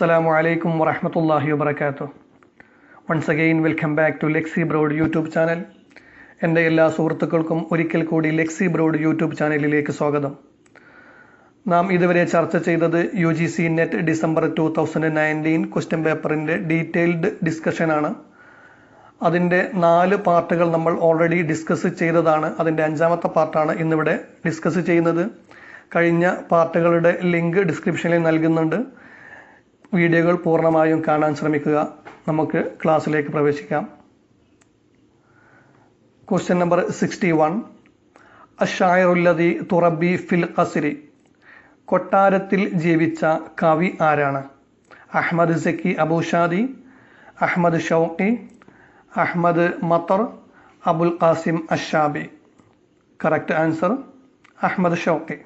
Assalamu alaikum wa rahmatullahi wa barakatuh. Once again, welcome back to Lexi Broad YouTube channel. എൻ്റെ എല്ലാ സുഹൃത്തുക്കൾക്കും ഒരിക്കൽ കൂടി ലെക്സി ബ്രോഡ് യൂട്യൂബ് ചാനലിലേക്ക് സ്വാഗതം. നാം ഇതുവരെ ചർച്ച ചെയ്തത് UGC നെറ്റ് ഡിസംബർ 2019 ക്വസ്റ്റ്യൻ പേപ്പറിൻ്റെ ഡീറ്റെയിൽഡ് ഡിസ്കഷനാണ്. അതിൻ്റെ 4 പാർട്ടുകൾ നമ്മൾ ഓൾറെഡി ഡിസ്കസ് ചെയ്തതാണ്. അതിൻ്റെ 5ാമത്തെ പാർട്ടാണ് ഇന്നിവിടെ ഡിസ്കസ് ചെയ്യുന്നത്. കഴിഞ്ഞ പാർട്ടുകളുടെ ലിങ്ക് ഡിസ്ക്രിപ്ഷനിൽ നൽകുന്നുണ്ട്. വീഡിയോകൾ പൂർണ്ണമായും കാണാൻ ശ്രമിക്കുക. നമുക്ക് ക്ലാസ്സിലേക്ക് പ്രവേശിക്കാം. Question number 61. അഷായറുല്ലദി തുറബി ഫിൽ ഖസ്രി. കൊട്ടാരത്തിൽ ജീവിച്ച കവി ആരാണ്? Ahmed Zaki Abu Shadi, Ahmed Shawqi, Ahmed Matar, Abul Qasim Ash Shabi. Correct answer Ahmed Shawqi.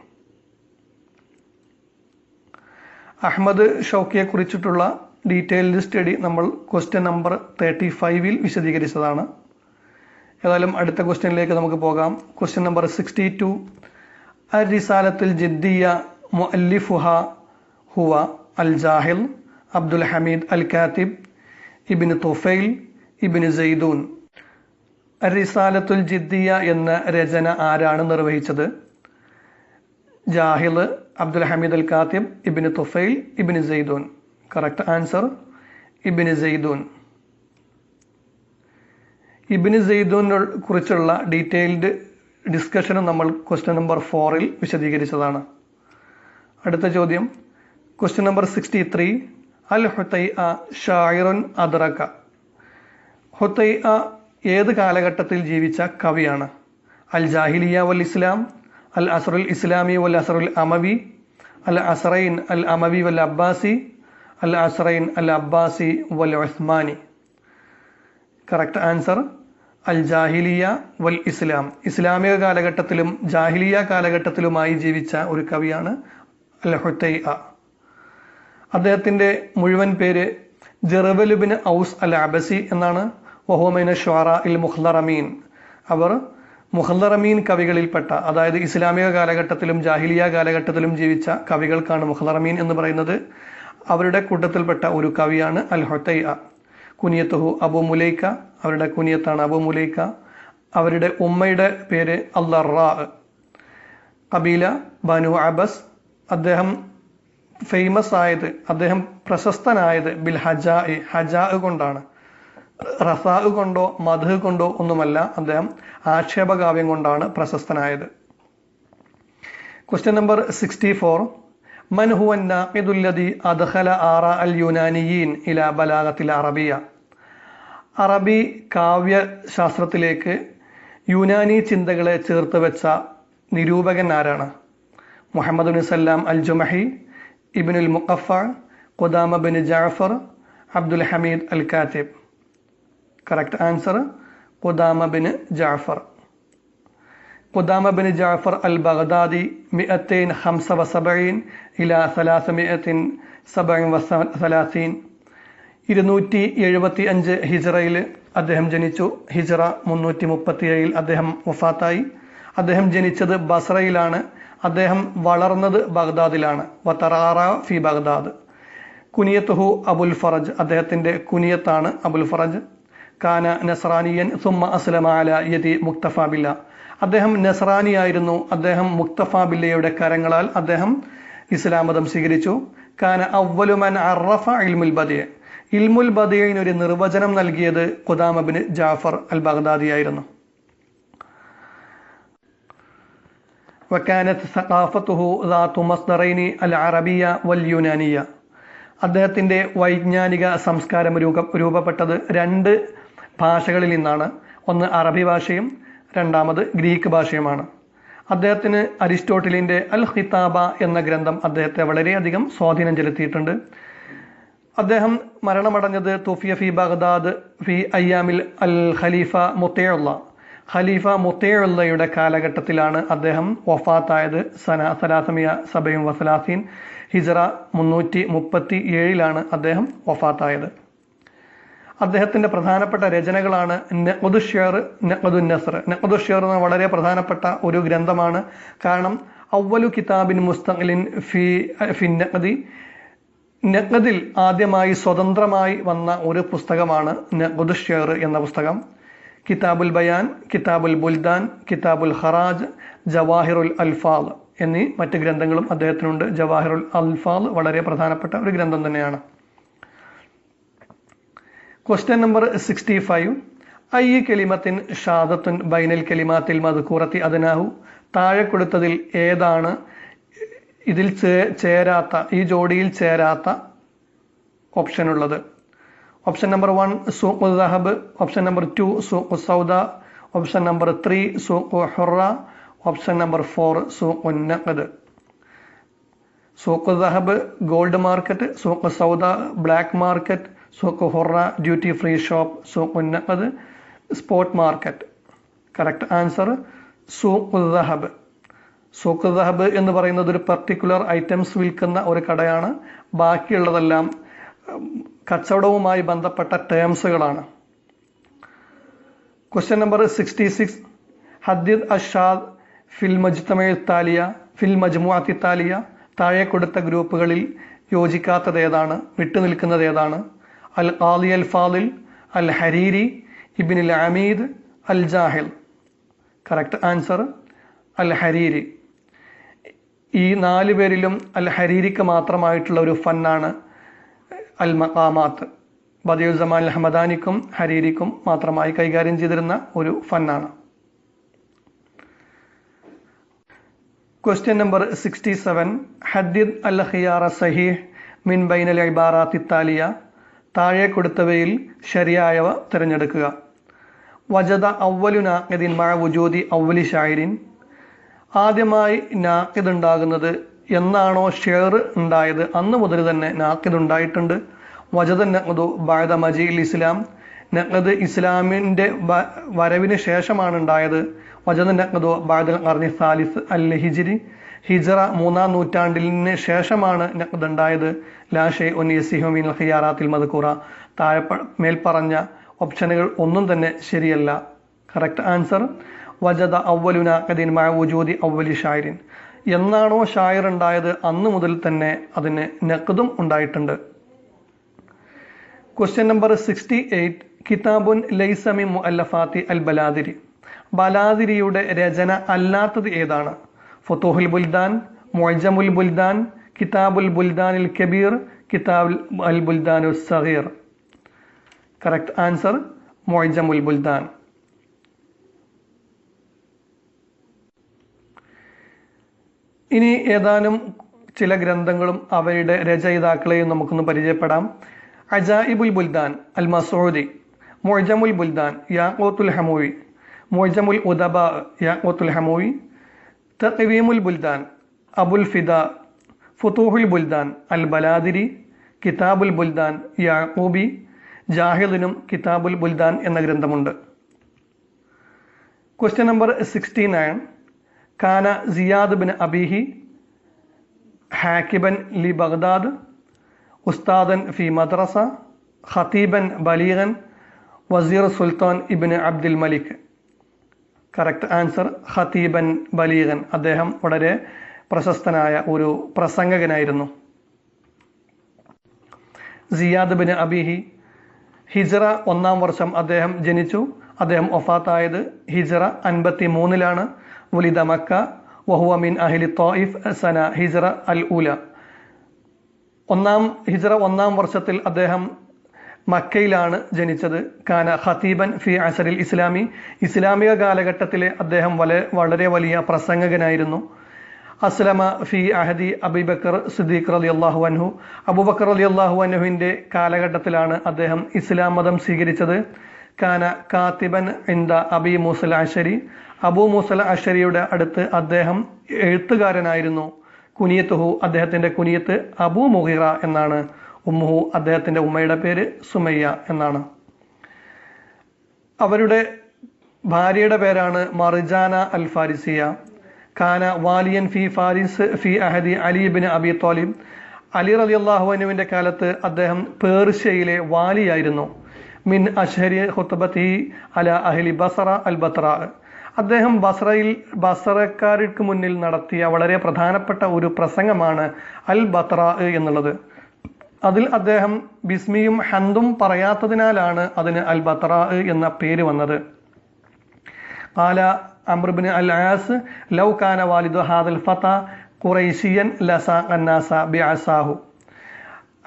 Ahmed ഷൗക്കിയെ കുറിച്ചിട്ടുള്ള ഡീറ്റെയിൽഡ് സ്റ്റഡി നമ്മൾ ക്വസ്റ്റ്യൻ നമ്പർ 35 വിശദീകരിച്ചതാണ്. ഏതായാലും അടുത്ത ക്വസ്റ്റ്യനിലേക്ക് നമുക്ക് പോകാം. Question number 62. അൽ റിസാലത്തുൽ ജിദ്ദിയ മുഅല്ലിഫുഹ ഹുവ അൽ ജാഹിൽ, Abdul Hamid al Katib, Ibn Tufail, Ibn സൈദൂൻ. അൽ റിസാലത്തുൽ ജിദ്ദിയ എന്ന രചന ആരാണ് നിർവഹിച്ചത്? Jahiz, Abdul Hamid al Katib, Ibn Tufail, Ibn Zaydun. Correct answer Ibn Zaydun. Ibn സൈദൂനെ കുറിച്ചുള്ള ഡീറ്റെയിൽഡ് ഡിസ്കഷനും നമ്മൾ ക്വസ്റ്റ്യൻ നമ്പർ 4 വിശദീകരിച്ചതാണ്. അടുത്ത ചോദ്യം ക്വസ്റ്റ്യൻ നമ്പർ 63. അൽ ഹുതൈഅ ഷായിറുൻ അദ്റക. ഹുതൈഅ ഏത് കാലഘട്ടത്തിൽ ജീവിച്ച കവിയാണ്? അൽ ജാഹിലിയ വൽ ഇസ്ലാം, അൽ അസ്റുൽ ഇസ്ലാമി വൽ അസ്റുൽ അമവി, അൽ അസ്റൈൻ അൽ അമവി വൽ അബ്ബാസി, അൽ അസ്റൈൻ അൽ അബ്ബാസി വൽ ഉസ്മാനി. കറക്റ്റ് ആൻസർ അൽ ജാഹിലിയ വൽ ഇസ്ലാം. ഇസ്ലാമിക കാലഘട്ടത്തിലും ജാഹിലിയ കാലഘട്ടത്തിലുമായി ജീവിച്ച ഒരു കവിയാണ് അൽ ഹുതൈഅ. അദ്ദേഹത്തിൻ്റെ മുഴുവൻ പേര് ജർവൽ ഇബ്നു ഔസ് അൽ അബസി എന്നാണ്. വഹുവ മിന ശുഅറാ ഇൽ മുഖ്ലറമീൻ. അവർ മുഖ്ലറമീൻ കവികളിൽപ്പെട്ട, അതായത് ഇസ്ലാമിക കാലഘട്ടത്തിലും ജാഹിലിയ കാലഘട്ടത്തിലും ജീവിച്ച കവികൾക്കാണ് മുഖ്ലറമീൻ എന്ന് പറയുന്നത്. അവരുടെ കൂട്ടത്തിൽപ്പെട്ട ഒരു കവിയാണ് അൽ ഹുതൈഅ. കുനിയത്തുഹു അബു മുലൈക്ക. അവരുടെ കുനിയത്താണ് അബു മുലൈക്ക. അവരുടെ ഉമ്മയുടെ പേര് അൽ-ററാ. കബീല ബനു അബസ്. അദ്ദേഹം ഫേമസ് ആയത്, അദ്ദേഹം പ്രശസ്തനായത് ബിൽ ഹജാ, ഹജാ കൊണ്ടാണ്. റസാ കൊണ്ടോ മദ്ഹ് കൊണ്ടോ ഒന്നുമല്ല, അദ്ദേഹം ആക്ഷേപകാവ്യം കൊണ്ടാണ് പ്രശസ്തനായത്. Question number 64. മൻ ഹുവ നാഖിദുല്ലദി അദ്ഖല ആറാ അൽ യുനാനിയീൻ ഇലാ ബലാഗത്തിൽ അറബിയ. അറബി കാവ്യശാസ്ത്രത്തിലേക്ക് യുനാനി ചിന്തകളെ ചേർത്ത് വെച്ച നിരൂപകൻ ആരാണ്? Muhammad bin Sallam al Jumahi, Ibnul Muqaffa, Qudama bin Jafar, Abdul Hamid al Katib. Correct answer Qudama bin Jafar. Qudama bin Jafar al Baghdadi 275 ഇലാ 337. 275 ഹിജ്റയിൽ അദ്ദേഹം ജനിച്ചു. ഹിജ്റ 337 അദ്ദേഹം വഫാത്തായി. അദ്ദേഹം ജനിച്ചത് ബസ്രയിലാണ്. അദ്ദേഹം വളർന്നത് ബഗ്ദാദിലാണ്. വതറാറ ഫി ബഗ്ദാദ്. കുനിയത്തുഹു അബുൽ ഫറജ്. അദ്ദേഹത്തിൻ്റെ കുനിയത്താണ് അബുൽ ഫറജ്. കാന നസ്രാനിയൻ സുമ്മ അസ്ലമ അല യദി മുക്തഫ ബില്ല. അദ്ദേഹം നസ്രാനിയായിരുന്നു. അദ്ദേഹം മുക്തഫ ബില്ലയുടെ കരങ്ങളാൽ അദ്ദേഹം ഇസ്ലാം മതം സ്വീകരിച്ചു. കാന അവ്വലു മൻ അറഫ ഇൽമുൽ ബദിഅ. ഇൽമുൽ ബദിഅന് ഒരു നിർവചനം നൽകിയത് ഖുദാമ ബിൻ ജഅഫർ അൽ ബഗ്ദാദിയായിരുന്നു. വകാനത് സഖാഫത്തുഹു ദാതു മസ്ദറൈനി അൽ അറബിയ വൽ യുനാനിയ. അദ്ദേഹത്തിൻ്റെ വൈജ്ഞാനിക സംസ്കാരം രൂപപ്പെട്ടത് 2 ഭാഷകളിൽ നിന്നാണ്. ഒന്ന് അറബി ഭാഷയും രണ്ടാമത് ഗ്രീക്ക് ഭാഷയുമാണ്. അദ്ദേഹത്തിന് അരിസ്റ്റോട്ടിലിൻ്റെ അൽ ഖിതാബ എന്ന ഗ്രന്ഥം അദ്ദേഹത്തെ വളരെയധികം സ്വാധീനം ചെലുത്തിയിട്ടുണ്ട്. അദ്ദേഹം മരണമടഞ്ഞത് തുഫിയ ഫി ബഗ്ദാദ് ഫി അയ്യാമിൽ അൽ ഖലീഫ മുത്തയുള്ള. ഖലീഫ മുത്തയുള്ളയുടെ കാലഘട്ടത്തിലാണ് അദ്ദേഹം വഫാത്തായത്. സന 337. ഹിജ്റ 337 അദ്ദേഹം വഫാത്തായത്. അദ്ദേഹത്തിൻ്റെ പ്രധാനപ്പെട്ട രചനകളാണ് നഖ്ദുശ്ശിർ, നഖ്ദുന്നസ്ർ. നഖ്ദുശ്ശിർ എന്ന വളരെ പ്രധാനപ്പെട്ട ഒരു ഗ്രന്ഥമാണ്. കാരണം അവ്വലു കിതാബിൻ മുസ്തഖിലിൻ ഫി നഖ്ദി നഖദിൽ ആദ്യമായി സ്വതന്ത്രമായി വന്ന ഒരു പുസ്തകമാണ് നഖ്ദുൽ ഷിഅർ എന്ന പുസ്തകം. കിതാബുൽ ബയാൻ, കിതാബുൽ ബുൽദാൻ, കിതാബുൽ ഖറാജ്, ജവാഹിറുൽ അൽഫാൽ എന്നീ മറ്റ് ഗ്രന്ഥങ്ങളും അദ്ദേഹത്തിനുണ്ട്. ജവാഹിറുൽ അൽഫാൽ വളരെ പ്രധാനപ്പെട്ട ഒരു ഗ്രന്ഥം തന്നെയാണ്. Question number 65. ഐ കലിമത്തിൻ ഷാദത്തുൻ ബൈനൽ കലിമാത്തിൽ മദ്കൂറത്തി അദ്നാഹു. താഴെ കൊടുത്തതിൽ ഏതാണ് ഇതിൽ ചേരാത്ത, ഈ ജോഡിയിൽ ചേരാത്ത ഓപ്ഷൻ ഉള്ളത്? ഓപ്ഷൻ നമ്പർ 1 സൂഖു ദഹബ്, ഓപ്ഷൻ നമ്പർ 2 സൂഖു സൗദ, ഓപ്ഷൻ നമ്പർ 3 സൂഖു ഹുറ, ഓപ്ഷൻ നമ്പർ 4 സൂഖു നഖദ്. സൂഖു ദഹബ് ഗോൾഡ് മാർക്കറ്റ്, സൂഖു സൗദ ബ്ലാക്ക് മാർക്കറ്റ്, സൂഖു ഹുറ ഡ്യൂട്ടി ഫ്രീ ഷോപ്പ്, സൂഖു നഖദ് സ്പോട്ട് മാർക്കറ്റ്. കറക്റ്റ് ആൻസർ സൂഖു ദഹബ്. സൂഖ് ദഹബ് എന്ന് പറയുന്നത് ഒരു പർട്ടിക്കുലർ ഐറ്റംസ് വിൽക്കുന്ന ഒരു കടയാണ്. ബാക്കിയുള്ളതെല്ലാം കച്ചവടവുമായി ബന്ധപ്പെട്ട ടേംസുകളാണ്. Question number 66. ഹദ്ദിദ് അഷാദ് ഫിൽ മജ്മുഅത്തി താലിയ. താഴെ കൊടുത്ത ഗ്രൂപ്പുകളിൽ യോജിക്കാത്തത് ഏതാണ്, വിട്ടുനിൽക്കുന്നത് ഏതാണ്? Al Qadi al Fadil, al Hariri, Ibnul Amid, al Jahiz. Correct answer al Hariri. ഈ 4 പേരിലും അൽ ഹരീരിക്ക് മാത്രമായിട്ടുള്ള ഒരു ഫന്നാണ് അൽ മഖാമാത്ത്. ബദിയുസ്സമാൻ അൽ ഹമദാനിക്കും ഹരീരിക്കും മാത്രമായി കൈകാര്യം ചെയ്തിരുന്ന ഒരു ഫന്നാണ്. Question number 67. ഹദ്ദിദ് അൽ ഖിയാറ സഹീഹ് മിൻ ബൈനൽ ഇബാറാത്തി താലിയ. താഴെ കൊടുത്തവയിൽ ശരിയായവ തിരഞ്ഞെടുക്കുക. വജദ അവ്വലു നാഖിദിൻ മഅ വുജൂദി അവ്വലി ഷായിരിൻ. ആദ്യമായി നാഖിദ് ഉണ്ടാകുന്നത് എന്നാണോ ഷെയർ ഉണ്ടായത് അന്ന് മുതൽ തന്നെ നാഖിദ് ഉണ്ടായിട്ടുണ്ട്. വജദ നഖ്ദു ബഅദ മജീഇൽ ഇസ്ലാം. നഖ്ദ് ഇസ്ലാമിൻ്റെ വരവിന് ശേഷമാണ് ഉണ്ടായത്. വജദ നഖ്ദു ബഅദൽ ഖർനി സാലിസ് അൽ ഹിജ്രി. ഹിജ്റ 3-ാം നൂറ്റാണ്ടിന് ശേഷമാണ് നഖ്ദ് ഉണ്ടായത്. ലാ ഷൈഉൻ യസിഹു മിനൽ ഖിയാറാത്തിൽ മദ്കൂറ. താഴെ മേൽപ്പറഞ്ഞ ഓപ്ഷനുകൾ ഒന്നും തന്നെ ശരിയല്ല. കറക്റ്റ് ആൻസർ വജദ അവ്വലു നാഖിദിൻ മഅ വുജൂദി അവ്വലി ഷായിരിൻ. എന്നാണോ ഷായർ ഉണ്ടായത് അന്ന് മുതൽ തന്നെ അതിന് നഖ്ദും ഉണ്ടായിട്ടുണ്ട്. Question number 68. കിതാബുൻ ലൈസ മിൻ മുഅല്ലഫാത്തി അൽ ബലാദിരി. ബലാദിരിയുടെ രചന അല്ലാത്തത് ഏതാണ്? ഫുതൂഹുൽ ബുൽദാൻ, മുഅ്ജമുൽ ബുൽദാൻ, കിതാബുൽ ബുൽദാനിൽ കബീർ, കിതാബുൽ അൽ ബുൽദാനുസ് സഗീർ. കറക്റ്റ് ആൻസർ മുഅ്ജമുൽ ബുൽദാൻ. ഇനി ഏതാനും ചില ഗ്രന്ഥങ്ങളും അവയുടെ രചയിതാക്കളെയും നമുക്കൊന്ന് പരിചയപ്പെടാം. അജായിബുൽ ബുൽദാൻ അൽ മസൂദി, മുഅ്ജമുൽ ബുൽദാൻ യാഖൂത്തുൽ ഹമൂയി, മുഅ്ജമുൽ ഉദബ യാഖൂത്തുൽ ഹമൂയി, തഖ്വീമുൽ ബുൽദാൻ അബുൽ ഫിദാ, ഫുതൂഹുൽ ബുൽദാൻ അൽ ബലാദിരി, കിതാബുൽ ബുൽദാൻ യാഖൂബി. ജാഹിദിനും കിതാബുൽ ബുൽദാൻ എന്ന ഗ്രന്ഥമുണ്ട്. Question number 69. കാന സിയാദ് ബിൻ അബീഹി ഹാക്കിബൻ ലി ബഗ്ദാദ്, ഉസ്താദൻ ഫി മദ്രസ, ഖതീബൻ ബലീഗൻ, വസീർ സുൽത്താൻ ഇബ്ൻ അബ്ദുൽ മലിക്. കറക്റ്റ് ആൻസർ ഖതീബൻ ബലീഗൻ. അദ്ദേഹം വളരെ പ്രശസ്തനായ ഒരു പ്രസംഗകനായിരുന്നു. സിയാദ് ബിൻ അബീഹി ഹിജ്റ 1-ാം വർഷം അദ്ദേഹം ജനിച്ചു. അദ്ദേഹം വഫാത്തായത് ഹിജ്റ 53-ലാണ്. വുലിദ മക്ക വഹുവ മിൻ അഹ്ലി ത്വായിഫ് സന ഹിജ്റ അൽ ഊല. ഹിജ്റ 1-ാം വർഷത്തിൽ അദ്ദേഹം മക്കയിലാണ് ജനിച്ചത്. കാന ഖതീബൻ ഫി അസറിൽ ഇസ്ലാമി. ഇസ്ലാമിക കാലഘട്ടത്തിലെ അദ്ദേഹം വളരെ വലിയ പ്രസംഗകനായിരുന്നു. അസ്ലമ ഫി അഹദി അബൂബക്കർ സിദ്ദീഖ് റളിയല്ലാഹു അൻഹു. അബൂബക്കർ റളിയല്ലാഹു അൻഹുവിൻ്റെ കാലഘട്ടത്തിലാണ് അദ്ദേഹം ഇസ്ലാം മതം സ്വീകരിച്ചത്. കാന കാത്തിബൻ ഇൻദ അബി മൂസൽ അശരി. അബൂ മൂസൽ അശരിയുടെ അടുത്ത് അദ്ദേഹം എഴുത്തുകാരനായിരുന്നു. കുനിയത്തുഹു, അദ്ദേഹത്തിൻ്റെ കുനിയത്ത് അബൂ മുഗീറ എന്നാണ്. ഉമ്മുഹു, അദ്ദേഹത്തിൻ്റെ ഉമ്മയുടെ പേര് സുമയ്യ എന്നാണ്. അവരുടെ ഭാര്യയുടെ പേരാണ് മർജാന അൽ ഫാരിസിയ. കാന വാലിയൻ ഫി ഫാരിസ് ഫി അഹദി Ali bin Abi Talib. Ali റളിയല്ലാഹു അൻഹുവിൻ്റെ കാലത്ത് അദ്ദേഹം പേർഷ്യയിലെ വാലിയായിരുന്നു. മിൻ അഷ്ഹരി ഖുത്ബത്തി അല അഹ്ലി ബസറ അൽ ബത്ര. അദ്ദേഹം ബസറക്കാർക്ക് മുന്നിൽ നടത്തിയ വളരെ പ്രധാനപ്പെട്ട ഒരു പ്രസംഗമാണ് അൽ ബത്ര എന്നുള്ളത്. അതിൽ അദ്ദേഹം ബിസ്മിയും ഹന്തും പറയാത്തതിനാലാണ് അതിന് അൽ ബത്രാ എന്ന പേര് വന്നത്. ഖാല അംർ ഇബ്നു അൽ ആസ് ലൗ കാന വാലിദു ഹാദൽ ഫത ഖുറൈശിയൻ ലസാഖന്നാസ ബിഅസാഹു.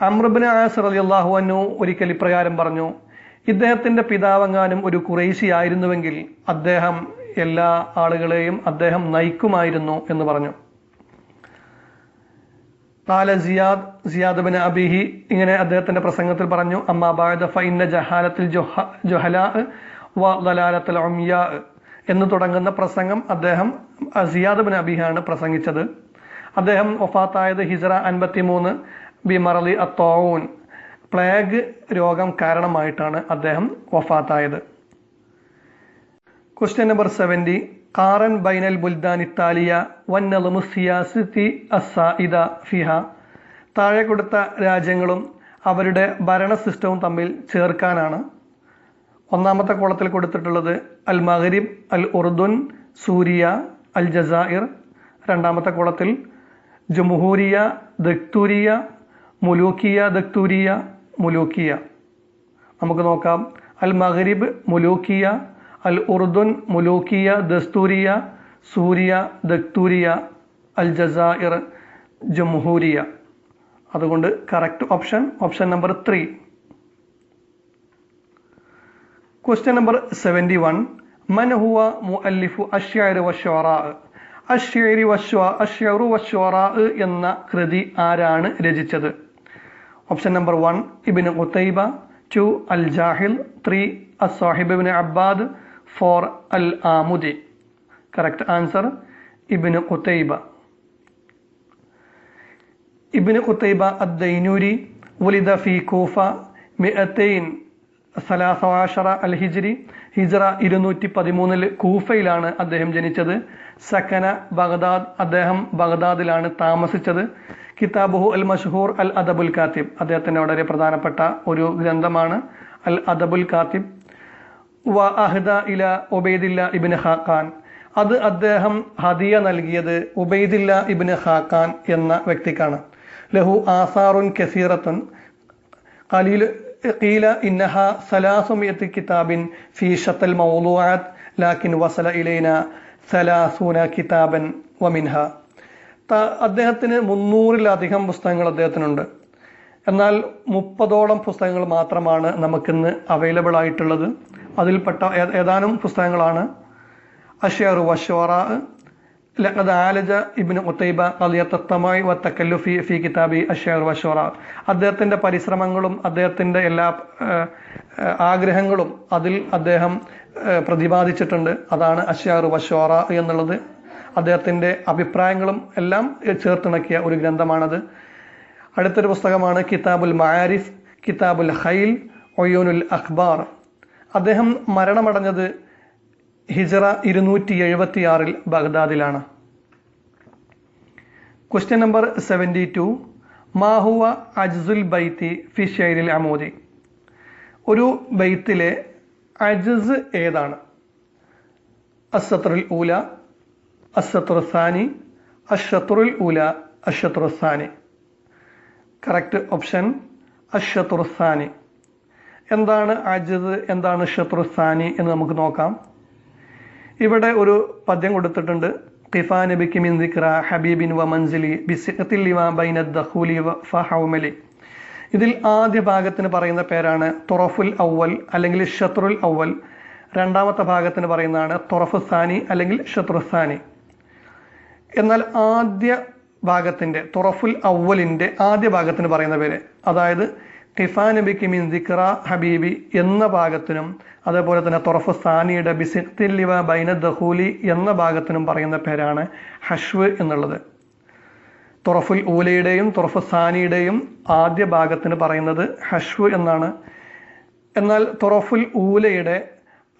അംർ ഇബ്നു ആസ് റളിയല്ലാഹു അൻഹു ഒരിക്കൽ ഇപ്രകാരം പറഞ്ഞു, ഇദ്ദേഹത്തിന്റെ പിതാവെങ്ങാനും ഒരു ഖുറൈശി ആയിരുന്നുവെങ്കിൽ അദ്ദേഹം എല്ലാ ആളുകളെയും അദ്ദേഹം നയിക്കുമായിരുന്നു എന്ന് പറഞ്ഞു. ഖാല സിയാദ് ബിൻ അബീഹി ഇങ്ങനെ അദ്ദേഹത്തിന്റെ പ്രസംഗത്തിൽ പറഞ്ഞു, അമ്മാ ബഅദ ഫഇന്ന ജഹാലത്തുൽ ജുഹലാ വ ദലാലത്തുൽ ഉംയാ എന്ന് തുടങ്ങുന്ന പ്രസംഗം അദ്ദേഹം സിയാദ് ബിൻ അബീഹാണ് പ്രസംഗിച്ചത്. അദ്ദേഹം വഫാത്തായത് ഹിജ്റ 53 ബിമറലി അത്തഊൻ, പ്ലേഗ് രോഗം കാരണമായിട്ടാണ് അദ്ദേഹം വഫാത്തായത്. ക്വസ്റ്റ്യൻ നമ്പർ 70, ഖാറൻ ബൈനൽ ബുൽദാൻ ഇത്താലിയ വന്നളമു സിയാസത്തി അസ്സായിദ ഫിഹ. താഴെ കൊടുത്ത രാജ്യങ്ങളും അവരുടെ ഭരണ സിസ്റ്റവും തമ്മിൽ ചേർക്കാനാണ്. ഒന്നാമത്തെ കോളത്തിൽ കൊടുത്തിട്ടുള്ളത് അൽ മഗ്രിബ്, അൽ ഉർദുൻ, സൂരിയ, അൽ ജസായിർ. രണ്ടാമത്തെ കോളത്തിൽ ജംഹൂരിയ, ദക്തൂരിയ, മുലൂക്കിയ, ദക്തൂരിയ, മുലൂക്കിയ. നമുക്ക് നോക്കാം. അൽ മഗ്രിബ് മുലൂക്കിയ, അൽ ഉർദുൻ മുലൂക്കിയ ദസ്തൂരിയ, സൂരിയ ദക്തൂരിയ, അൽ ജസായിർ ജംഹൂരിയ. അതുകൊണ്ട് correct option number 3. Question number 71, മൻ ഹുവ മുഅല്ലിഫു അശ്ശഅരി വശ്ശുഅറാ. അശ്ശഅറു വശ്ശുഅറാ എന്ന കൃതി ആരാണ് രചിച്ചത്? Option number 1 Ibn Qutaybah, 2 al Jahiz, 3 As Sahib Ibn Abbad, 4 al Amidi. Correct answer Ibn Qutaybah. Ibn Qutaybah Ad Dinawari വുലിദ ഫി കൂഫ 213 അൽ ഹിജ്രി. ഹിജ്റ 213 കൂഫയിലാണ് അദ്ദേഹം ജനിച്ചത്. സക്കന ബഗ്ദാദ്, അദ്ദേഹം ബഗ്ദാദിലാണ് താമസിച്ചത്. കിതാബുഹു അൽ മഷ്ഹൂർ അൽ അദബുൽ കാത്തിബ്, അദ്ദേഹത്തിന്റെ വളരെ പ്രധാനപ്പെട്ട ഒരു ഗ്രന്ഥമാണ് അൽ അദബുൽ കാത്തിബ്. വ അഹ്ദ ഇല ഉബൈദില്ല ഇബ്നു ഖാഖാൻ, അത് അദ്ദേഹം ഹദിയ നൽകിയത് ഉബൈദില്ല ഇബ്നു ഖാഖാൻ എന്ന വ്യക്തിക്കാണ്. ലഹു ആസാറുൻ കസീറത്തുൻ ഖീല ഇന്നഹ 300 കിതാബിൻ ഫീ ഷത്തൽ മൗളൂആത്ത് ലാകിൻ വസല ഇലൈന 30 കിതാബൻ വമിൻഹ. അദ്ദേഹത്തിന് 300-ലധികം പുസ്തകങ്ങൾ അദ്ദേഹത്തിനുണ്ട്. എന്നാൽ 30ഓളം പുസ്തകങ്ങൾ മാത്രമാണ് നമുക്കിന്ന് അവൈലബിൾ ആയിട്ടുള്ളത്. അതിൽപ്പെട്ട ഏതാനും പുസ്തകങ്ങളാണ് അശ്ശഅറു വശ്ശുഅറാ, ലഖദ് ആലജ ഇബ്നു ഖുതൈബ ഖളിയത്ത തമായി വത്തകല്ലുഫി ഫി കിതാബി അശ്ശഅറു വശ്ശുഅറാ. അദ്ദേഹത്തിന്റെ പരിശ്രമങ്ങളും അദ്ദേഹത്തിന്റെ എല്ലാ ആഗ്രഹങ്ങളും അതിൽ അദ്ദേഹം പ്രതിപാദിച്ചിട്ടുണ്ട്. അതാണ് അശ്ശഅറു വശ്ശുഅറാ എന്നുള്ളത്. അദ്ദേഹത്തിന്റെ അഭിപ്രായങ്ങളും എല്ലാം ചേർത്തിണക്കിയ ഒരു ഗ്രന്ഥമാണത്. അടുത്തൊരു പുസ്തകമാണ് കിതാബുൽ മആരിഫ്, കിതാബുൽ ഖൈൽ, ഒയൂനുൽ അഖ്ബാർ. അദ്ദേഹം മരണമടഞ്ഞത് ഹിജ്റ 276 ബഗ്ദാദിലാണ്. ക്വസ്റ്റ്യൻ നമ്പർ 72, മാഹുവ അജ്സുൽ ബൈത്തി ഫി ഷൈരിൽ അമൂദി. ഒരു ബൈത്തിലെ അജ്സ് ഏതാണ്? അസ്സത്റുൽ ഊല, അസ്സത്റു സാനി, അഷ്ഷത്റുൽ ഊല, അഷ്ഷത്റു സാനി. കറക്റ്റ് ഓപ്ഷൻ അഷ്ഷത്റു സാനി. എന്താണ് അജ്സ്, എന്താണ് അഷ്ഷത്റു സാനി എന്ന് നമുക്ക് നോക്കാം. ഇവിടെ ഒരു പദ്യം കൊടുത്തിട്ടുണ്ട്. ഖിഫാന ബികി മിൻ ദിക്റ ഹബീബിൻ വ മൻസിലി ബിസിഖത്തിൽ ലിമാ ബൈന ദഖൂലി ഫഹൗമലി. ഇതിൽ ആദ്യ ഭാഗത്തിന് പറയുന്ന പേരാണ് തുറഫുൽ അവൽ അല്ലെങ്കിൽ ഷത്റുൽ അവൽ. രണ്ടാമത്തെ ഭാഗത്തിന് പറയുന്നതാണ് തുറഫു സാനി അല്ലെങ്കിൽ ഷത്റു സാനി. എന്നാൽ ആദ്യ ഭാഗത്തിന്റെ തുറഫുൽ അവലിന്റെ ആദ്യ ഭാഗത്തിന് പറയുന്ന പേര്, അതായത് ഖിഫാന ബികി മിൻ ദിക്റ ഹബീബി എന്ന ഭാഗത്തിനും അതേപോലെ തന്നെ തുറഫു സാനിയുടെ ബിസിഖത്തിൽ ലിമാ ബൈന ദഖൂലി എന്ന ഭാഗത്തിനും പറയുന്ന പേരാണ് ഹഷ്വ് എന്നുള്ളത്. തുറഫുൽ ഊലയുടെയും തുറഫു സാനിയുടെയും ആദ്യ ഭാഗത്തിന് പറയുന്നത് ഹഷ്വ് എന്നാണ്. എന്നാൽ തുറഫുൽ ഊലയുടെ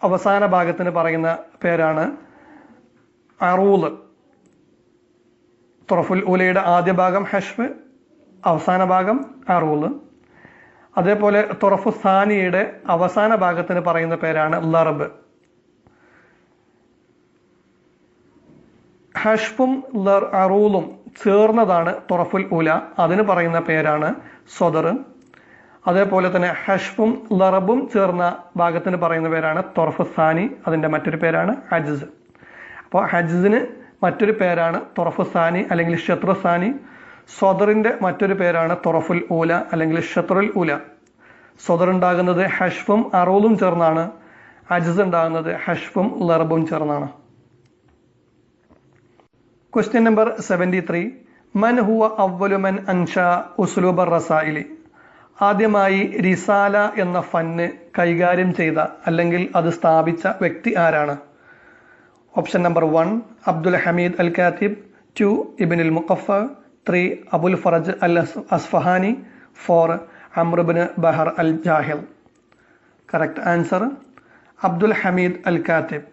അവസാന ഭാഗത്തിന് പറയുന്ന പേരാണ് അറൂല്. തുറഫുൽ ഊലയുടെ ആദ്യ ഭാഗം ഹഷ്വ്, അവസാന ഭാഗം അറൂല്. അതേപോലെ തുറഫു സാനിയുടെ അവസാന ഭാഗത്തിന് പറയുന്ന പേരാണ് ലർബ്. ഹഷ്ഫും അറൂലും ചേർന്നതാണ് തുറഫുൽ ഊല, അതിന് പറയുന്ന പേരാണ് സദർ. അതേപോലെ തന്നെ ഹഷ്ഫും ലറബും ചേർന്ന ഭാഗത്തിന് പറയുന്ന പേരാണ് തൊർഫ് സാനി, അതിൻ്റെ മറ്റൊരു പേരാണ് ഹജ്സ്. അപ്പോൾ ഹജ്സിന് മറ്റൊരു പേരാണ് തൊറഫു സാനി അല്ലെങ്കിൽ ഷത്രു സാനി. സദറിൻ്റെ മറ്റൊരു പേരാണ് തൊറഫുൽ ഊല അല്ലെങ്കിൽ ഷത്രുൽ ഊല. സദർ ഉണ്ടാകുന്നത് ഹഷ്ഫും അറൂലും ചേർന്നാണ്. അജ്സ് ഉണ്ടാകുന്നത് ഹഷ്ഫും ലറബും ചേർന്നാണ്. Question number 73. മൻ ഹുവ അവ്വലു മൻ അൻഷാ ഉസ്ലൂബ റസായിലി. ആദ്യമായി റിസാല എന്ന ഫന്ന് കൈകാര്യം ചെയ്ത അല്ലെങ്കിൽ അത് സ്ഥാപിച്ച വ്യക്തി ആരാണ്? Option number 1 Abdul Hamid al കാത്തിബ്, 2 ഇബ്നുൽ മുഖഫർ, 3 അബുൽ ഫറജ് അൽ അസ്ഫഹാനി, 4 അംർ ഇബ്നു ബഹർ അൽ Jahiz. Correct answer Abdul Hamid al കാത്തിബ്.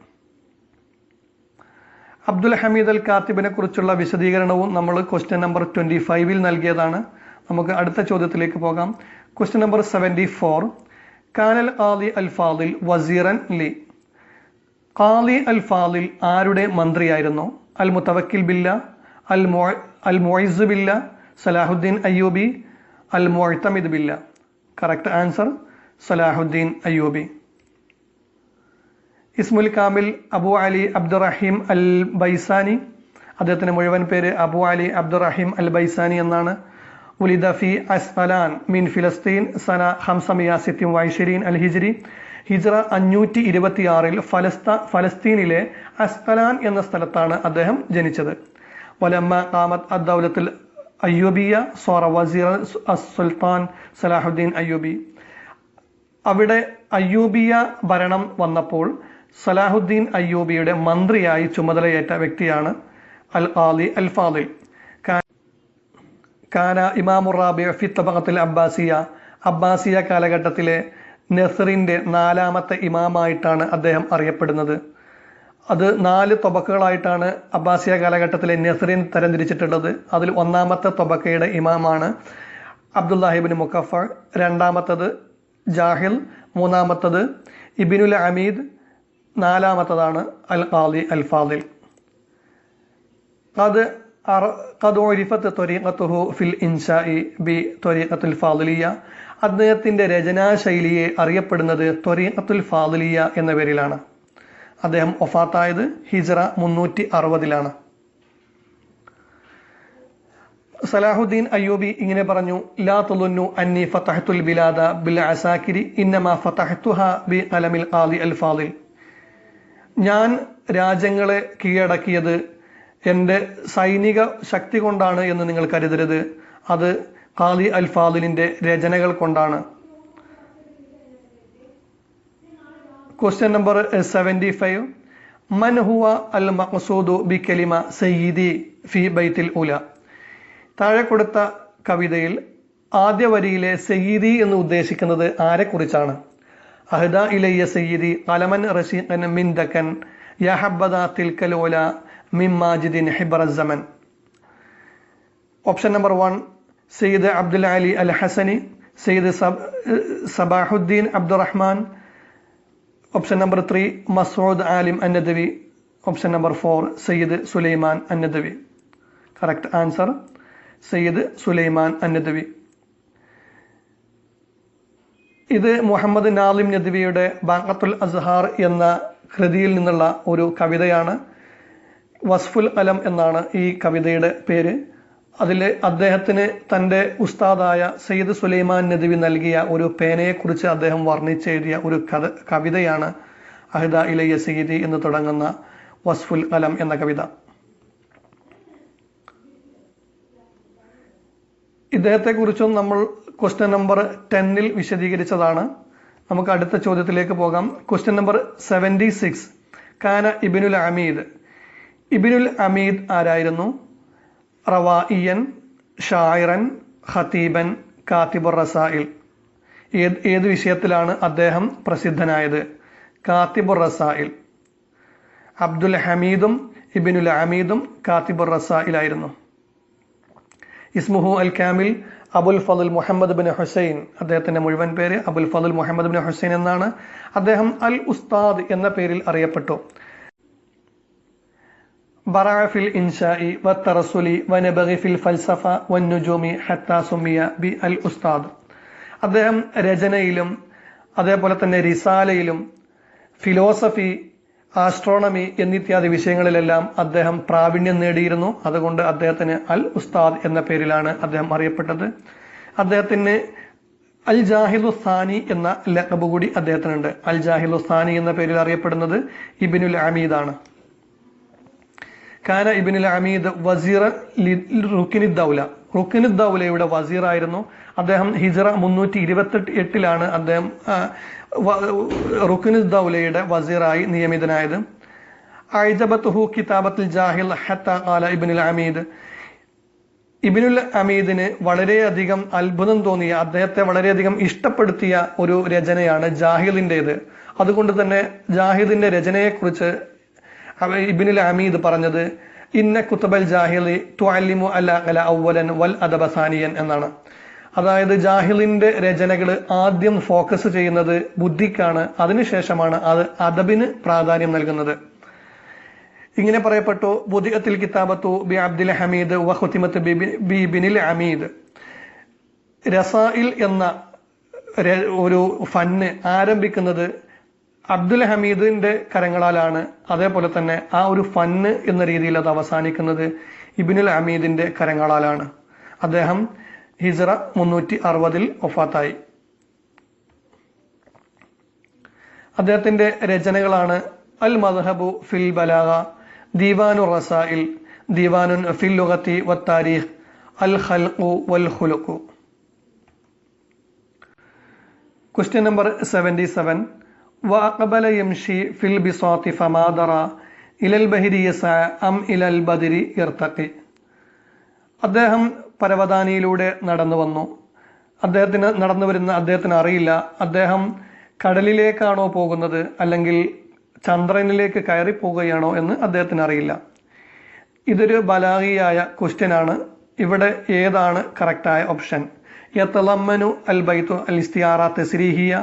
Abdul Hamid അൽ കാത്തിബിനെ കുറിച്ചുള്ള വിശദീകരണവും നമ്മൾ ക്വസ്റ്റ്യൻ നമ്പർ 25 നൽകിയതാണ്. നമുക്ക് അടുത്ത ചോദ്യത്തിലേക്ക് പോകാം. Question number 74. കാനൽ khadi al Fadil വസീറൻ ലി. ഖാദി അൽ ഫാദിൽ ആരുടെ മന്ത്രിയായിരുന്നു? അൽ മുതവക്കിൽ ബില്ല, അൽ മുഇസ് ബില്ല, Salahuddin Ayyubi, al Mutamid Billah. Correct answer Salahuddin Ayyubi. ഇസ്മുൽ കാമിൽ അബു അലി അബ്ദുറഹീം അൽ ബൈസാനി. അദ്ദേഹത്തിൻ്റെ മുഴുവൻ പേര് അബു അലി അബ്ദുറഹീം അൽ ബൈസാനി എന്നാണ്. ഉലിദ ഫി അസ്ഫലാൻ മിൻ ഫിലസ്തീൻ സന 526 അൽ ഹിജ്രി. ഹിജ്റ 526 ഫലസ്തീനിലെ അസ്ഫലാൻ എന്ന സ്ഥലത്താണ് അദ്ദേഹം ജനിച്ചത്. വലമ്മ ഖാമത്ത് അദ്ദൗലത്തുൽ അയ്യൂബിയ സോറ വസീർ സുൽത്താൻ സലാഹുദ്ദീൻ അയ്യൂബി. അവിടെ അയ്യൂബിയ ഭരണം വന്നപ്പോൾ സലാഹുദ്ദീൻ അയ്യൂബിയുടെ മന്ത്രിയായി ചുമതലയേറ്റ വ്യക്തിയാണ് അൽ ഖാദി അൽ ഫാദിൽ. കാന ഇമാമുർ റാബി ഫി തബഖത്തുൽ അബ്ബാസിയ. അബ്ബാസിയ കാലഘട്ടത്തിലെ നസ്റിൻ്റെ 4ാമത്തെ ഇമാമായിട്ടാണ് അദ്ദേഹം അറിയപ്പെടുന്നത്. അത് 4 തൊബക്കകളായിട്ടാണ് അബ്ബാസിയ കാലഘട്ടത്തിലെ നസ്റിൻ തരംതിരിച്ചിട്ടുള്ളത്. അതിൽ 1ാമത്തെ തൊബക്കയുടെ ഇമാമാണ് അബ്ദുല്ലാഹി ഇബ്നു മുഖഫർ, 2ാമത്തത് ജാഹിൽ, 3ാമത്തത് ഇബ്നുൽ അമീദ്, 4ാമത്തതാണ് അൽ ഖാദി അൽ ഫാദിൽ. ഖദ് ഉരിഫത്ത് ത്വരീഖത്തുഹു ഫിൽ ഇൻഷാഇ ബി ത്വരീഖത്തുൽ ഫാദിലിയ. അദ്ദേഹത്തിൻ്റെ രചനാശൈലിയെ അറിയപ്പെടുന്നത് ത്വരീഖത്തുൽ ഫാദിലിയ എന്ന പേരിലാണ്. അദ്ദേഹം വഫാത്തായത് ഹിജ്റ 360 സലാഹുദ്ദീൻ അയ്യൂബി ഇങ്ങനെ പറഞ്ഞു: ലാ തുലുന്നു അന്നി ഫതഹ്തുൽ ബിലാദ ബിൽ അസാകിരി ഇന്നമാ ഫതഹ്തുഹ ബി ഖലമിൽ ഖാദി അൽ ഫാദിൽ. ഞാൻ രാജ്യങ്ങളെ കീഴടക്കിയത് എൻ്റെ സൈനിക ശക്തി കൊണ്ടാണ് എന്ന് നിങ്ങൾ കരുതരുത്. അത് ഖാദി അൽ ഫാദിലിൻ്റെ രചനകൾ കൊണ്ടാണ്. Question number 75. മൻ ഹുവ അൽ മഖ്സൂദു ബി കലിമ സയ്യിദി ഫി ബൈത്തിൽ ഉല. താഴെ കൊടുത്ത കവിതയിൽ ആദ്യ വരിയിലെ സയ്യിദി എന്ന് ഉദ്ദേശിക്കുന്നത് ആരെക്കുറിച്ചാണ്? അഹ്ദ ഇലയ്യ സയ്യിദി ഖലമൻ റശീഖൻ മിൻ ദക്കൻ യാ ഹബ്ബദ തിൽക്കൽ ഉല മിൻ മാജിദിൻ ഹിബ്റ സമൻ. Option number 1 Sayyid Abdul Ali al Hasani, Sayyid Sabahuddin Abdurrahman. Option number 3 Masood Alam An Nadvi. Option number 4 Sayyid Sulaiman An Nadvi. Correct answer Sayyid Sulaiman An Nadvi. ഇത് മുഹമ്മദ് നാലിം നദ്വിയുടെ ബാഖത്തുൽ അസ്ഹാർ എന്ന കൃതിയിൽ നിന്നുള്ള ഒരു കവിതയാണ്. വസ്ഫുൽ അലം എന്നാണ് ഈ കവിതയുടെ പേര്. അതിൽ അദ്ദേഹത്തിന് തൻ്റെ ഉസ്താദായ സയ്യിദ് സുലൈമാൻ നദ്വി നൽകിയ ഒരു പേനയെക്കുറിച്ച് അദ്ദേഹം വർണ്ണിച്ചെഴുതിയ ഒരു കവിതയാണ് അഹ്ദ ഇലയ്യ സയ്യിദി എന്ന് തുടങ്ങുന്ന വസ്ഫുൽ അലം എന്ന കവിത. ഇദ്ദേഹത്തെക്കുറിച്ചും നമ്മൾ ക്വസ്റ്റ്യൻ നമ്പർ 10 വിശദീകരിച്ചതാണ്. നമുക്ക് അടുത്ത ചോദ്യത്തിലേക്ക് പോകാം. Question number 76. കാന ഇബ്നുൽ അമീദ്. ഇബ്നുൽ അമീദ് ആരായിരുന്നു? റവായിയൻ, ഷായിറൻ, ഖതീബൻ, കാത്തിബുർ റസായിൽ. ഏത് വിഷയത്തിലാണ് അദ്ദേഹം പ്രസിദ്ധനായത്? കാത്തിബുർ റസായിൽ. അബ്ദുൽ ഹമീദും ഇബ്നുൽ അമീദും കാത്തിബുർ റസായിലായിരുന്നു. ഇസ്മുഹു അൽ കാമിൽ അബുൽ ഫضൽ മുഹമ്മദ് ബിൻ ഹുസൈൻ. അദ്ദേഹത്തിൻ്റെ മുഴുവൻ പേര് അബുൽ ഫضൽ മുഹമ്മദ് ബിൻ ഹുസൈൻ എന്നാണ്. അദ്ദേഹം അൽ ഉസ്താദ് എന്ന പേരിൽ അറിയപ്പെട്ടു. ബറഅ ഫിൽ ഇൻഷാഇ വത്തറസുലി വനബഗി ഫിൽ ഫൽസഫ വന്നുജൂമി ഹത്താ സുമിയ ബി അൽ ഉസ്താദ്. അദ്ദേഹം രചനയിലും അതേപോലെ തന്നെ റിസാലയിലും ഫിലോസഫി, ആസ്ട്രോണമി എന്നിത്യാദി വിഷയങ്ങളിലെല്ലാം അദ്ദേഹം പ്രാവീണ്യം നേടിയിരുന്നു. അതുകൊണ്ട് അദ്ദേഹത്തിന് അൽ ഉസ്താദ് എന്ന പേരിലാണ് അദ്ദേഹം അറിയപ്പെട്ടത്. അദ്ദേഹത്തിന് അൽ ജാഹിദു സാനി എന്ന ലഖബ് കൂടി അദ്ദേഹത്തിനുണ്ട്. അൽ ജാഹിദു സാനി എന്ന പേരിൽ അറിയപ്പെടുന്നത് ഇബ്നുൽ അമീദാണ്. കാന ഇബ്നുൽ അമീദ് വസീറ റുക്കിനുദ്ദൗല, റുക്കിനുദ്ദൗലയുടെ വസീറായിരുന്നു അദ്ദേഹം. ഹിജ്റ 328 അദ്ദേഹം റുക്കിനുദ്ദൗലയുടെ വസീറായി നിയമിതനായത്. അഅജബത്തുഹു കിതാബത്തുൽ ജാഹിൽ ഹത്താ ഖാല ഇബ്നുൽ അമീദ്, ഇബ്നുൽ അമീദിന് വളരെയധികം അത്ഭുതം തോന്നിയ, അദ്ദേഹത്തെ വളരെയധികം ഇഷ്ടപ്പെടുത്തിയ ഒരു രചനയാണ് ജാഹിലിൻ്റെത്. അതുകൊണ്ട് തന്നെ ജാഹിദിന്റെ രചനയെക്കുറിച്ച് ഇബ്നുൽ അമീദ് പറഞ്ഞത് ഇന്ന കുത്തുബൽ ജാഹിലി തുഅല്ലിമു അല അവലൻ വൽ അദബ സാനിയൻ എന്നാണ്. അതായത് ജാഹിലിന്റെ രചനകൾ ആദ്യം ഫോക്കസ് ചെയ്യുന്നത് ബുദ്ധിക്കാണ്, അതിനുശേഷമാണ് അത് അദബിന് പ്രാധാന്യം നൽകുന്നത്. ഇങ്ങനെ പറയപ്പെട്ടു, ബുദിഅത്തിൽ കിതാബത്തു ബി അബ്ദുൽ ഹമീദ് വ ഖുതിമത്ത് ബി ഇബ്നുൽ അമീദ്. റസായിൽ എന്ന ഒരു ഫന്ന് ആരംഭിക്കുന്നത് അബ്ദുൽ ഹമീദിന്റെ കരങ്ങളാലാണ്. അതേപോലെ തന്നെ ആ ഒരു ഫന്ന് എന്ന രീതിയിൽ അത് അവസാനിക്കുന്നത് ഇബ്നുൽ അമീദിന്റെ കരങ്ങളാലാണ്. അദ്ദേഹം ഹിജ്റ 360 വഫാത്തായി. അദ്ദേഹത്തിന്റെ രചനകളാണ് അൽ മദ്ഹബു ഫിൽ ബലാഗ, ദീവാനുർ റസായിൽ, ദീവാനുൻ ഫിൽ ലുഗത്തി വത്താരീഖ്, അൽ ഖൽഖു വൽ ഖുലുഖു. Question number 77. വഅഖബല യംഷി ഫിൽ ബിസാത്തി ഫമാ ദറാ ഇലൽ ബഹരി യസഅ അം ഇലൽ ബദരി യർതഖി. അദ്ദേഹം പരവതാനിയിലൂടെ നടന്നു വന്നു. അദ്ദേഹത്തിന് അറിയില്ല അദ്ദേഹം കടലിലേക്കാണോ പോകുന്നത് അല്ലെങ്കിൽ ചന്ദ്രനിലേക്ക് കയറി പോവുകയാണോ എന്ന് അദ്ദേഹത്തിന് അറിയില്ല. ഇതൊരു ബലാഗിയായ ക്വസ്റ്റ്യൻ ആണ്. ഇവിടെ ഏതാണ് കറക്റ്റായ ഓപ്ഷൻ? യതളമ്മനു അൽ ബൈത്തു അൽ ഇസ്തിയാറ തസ്രീഹിയ,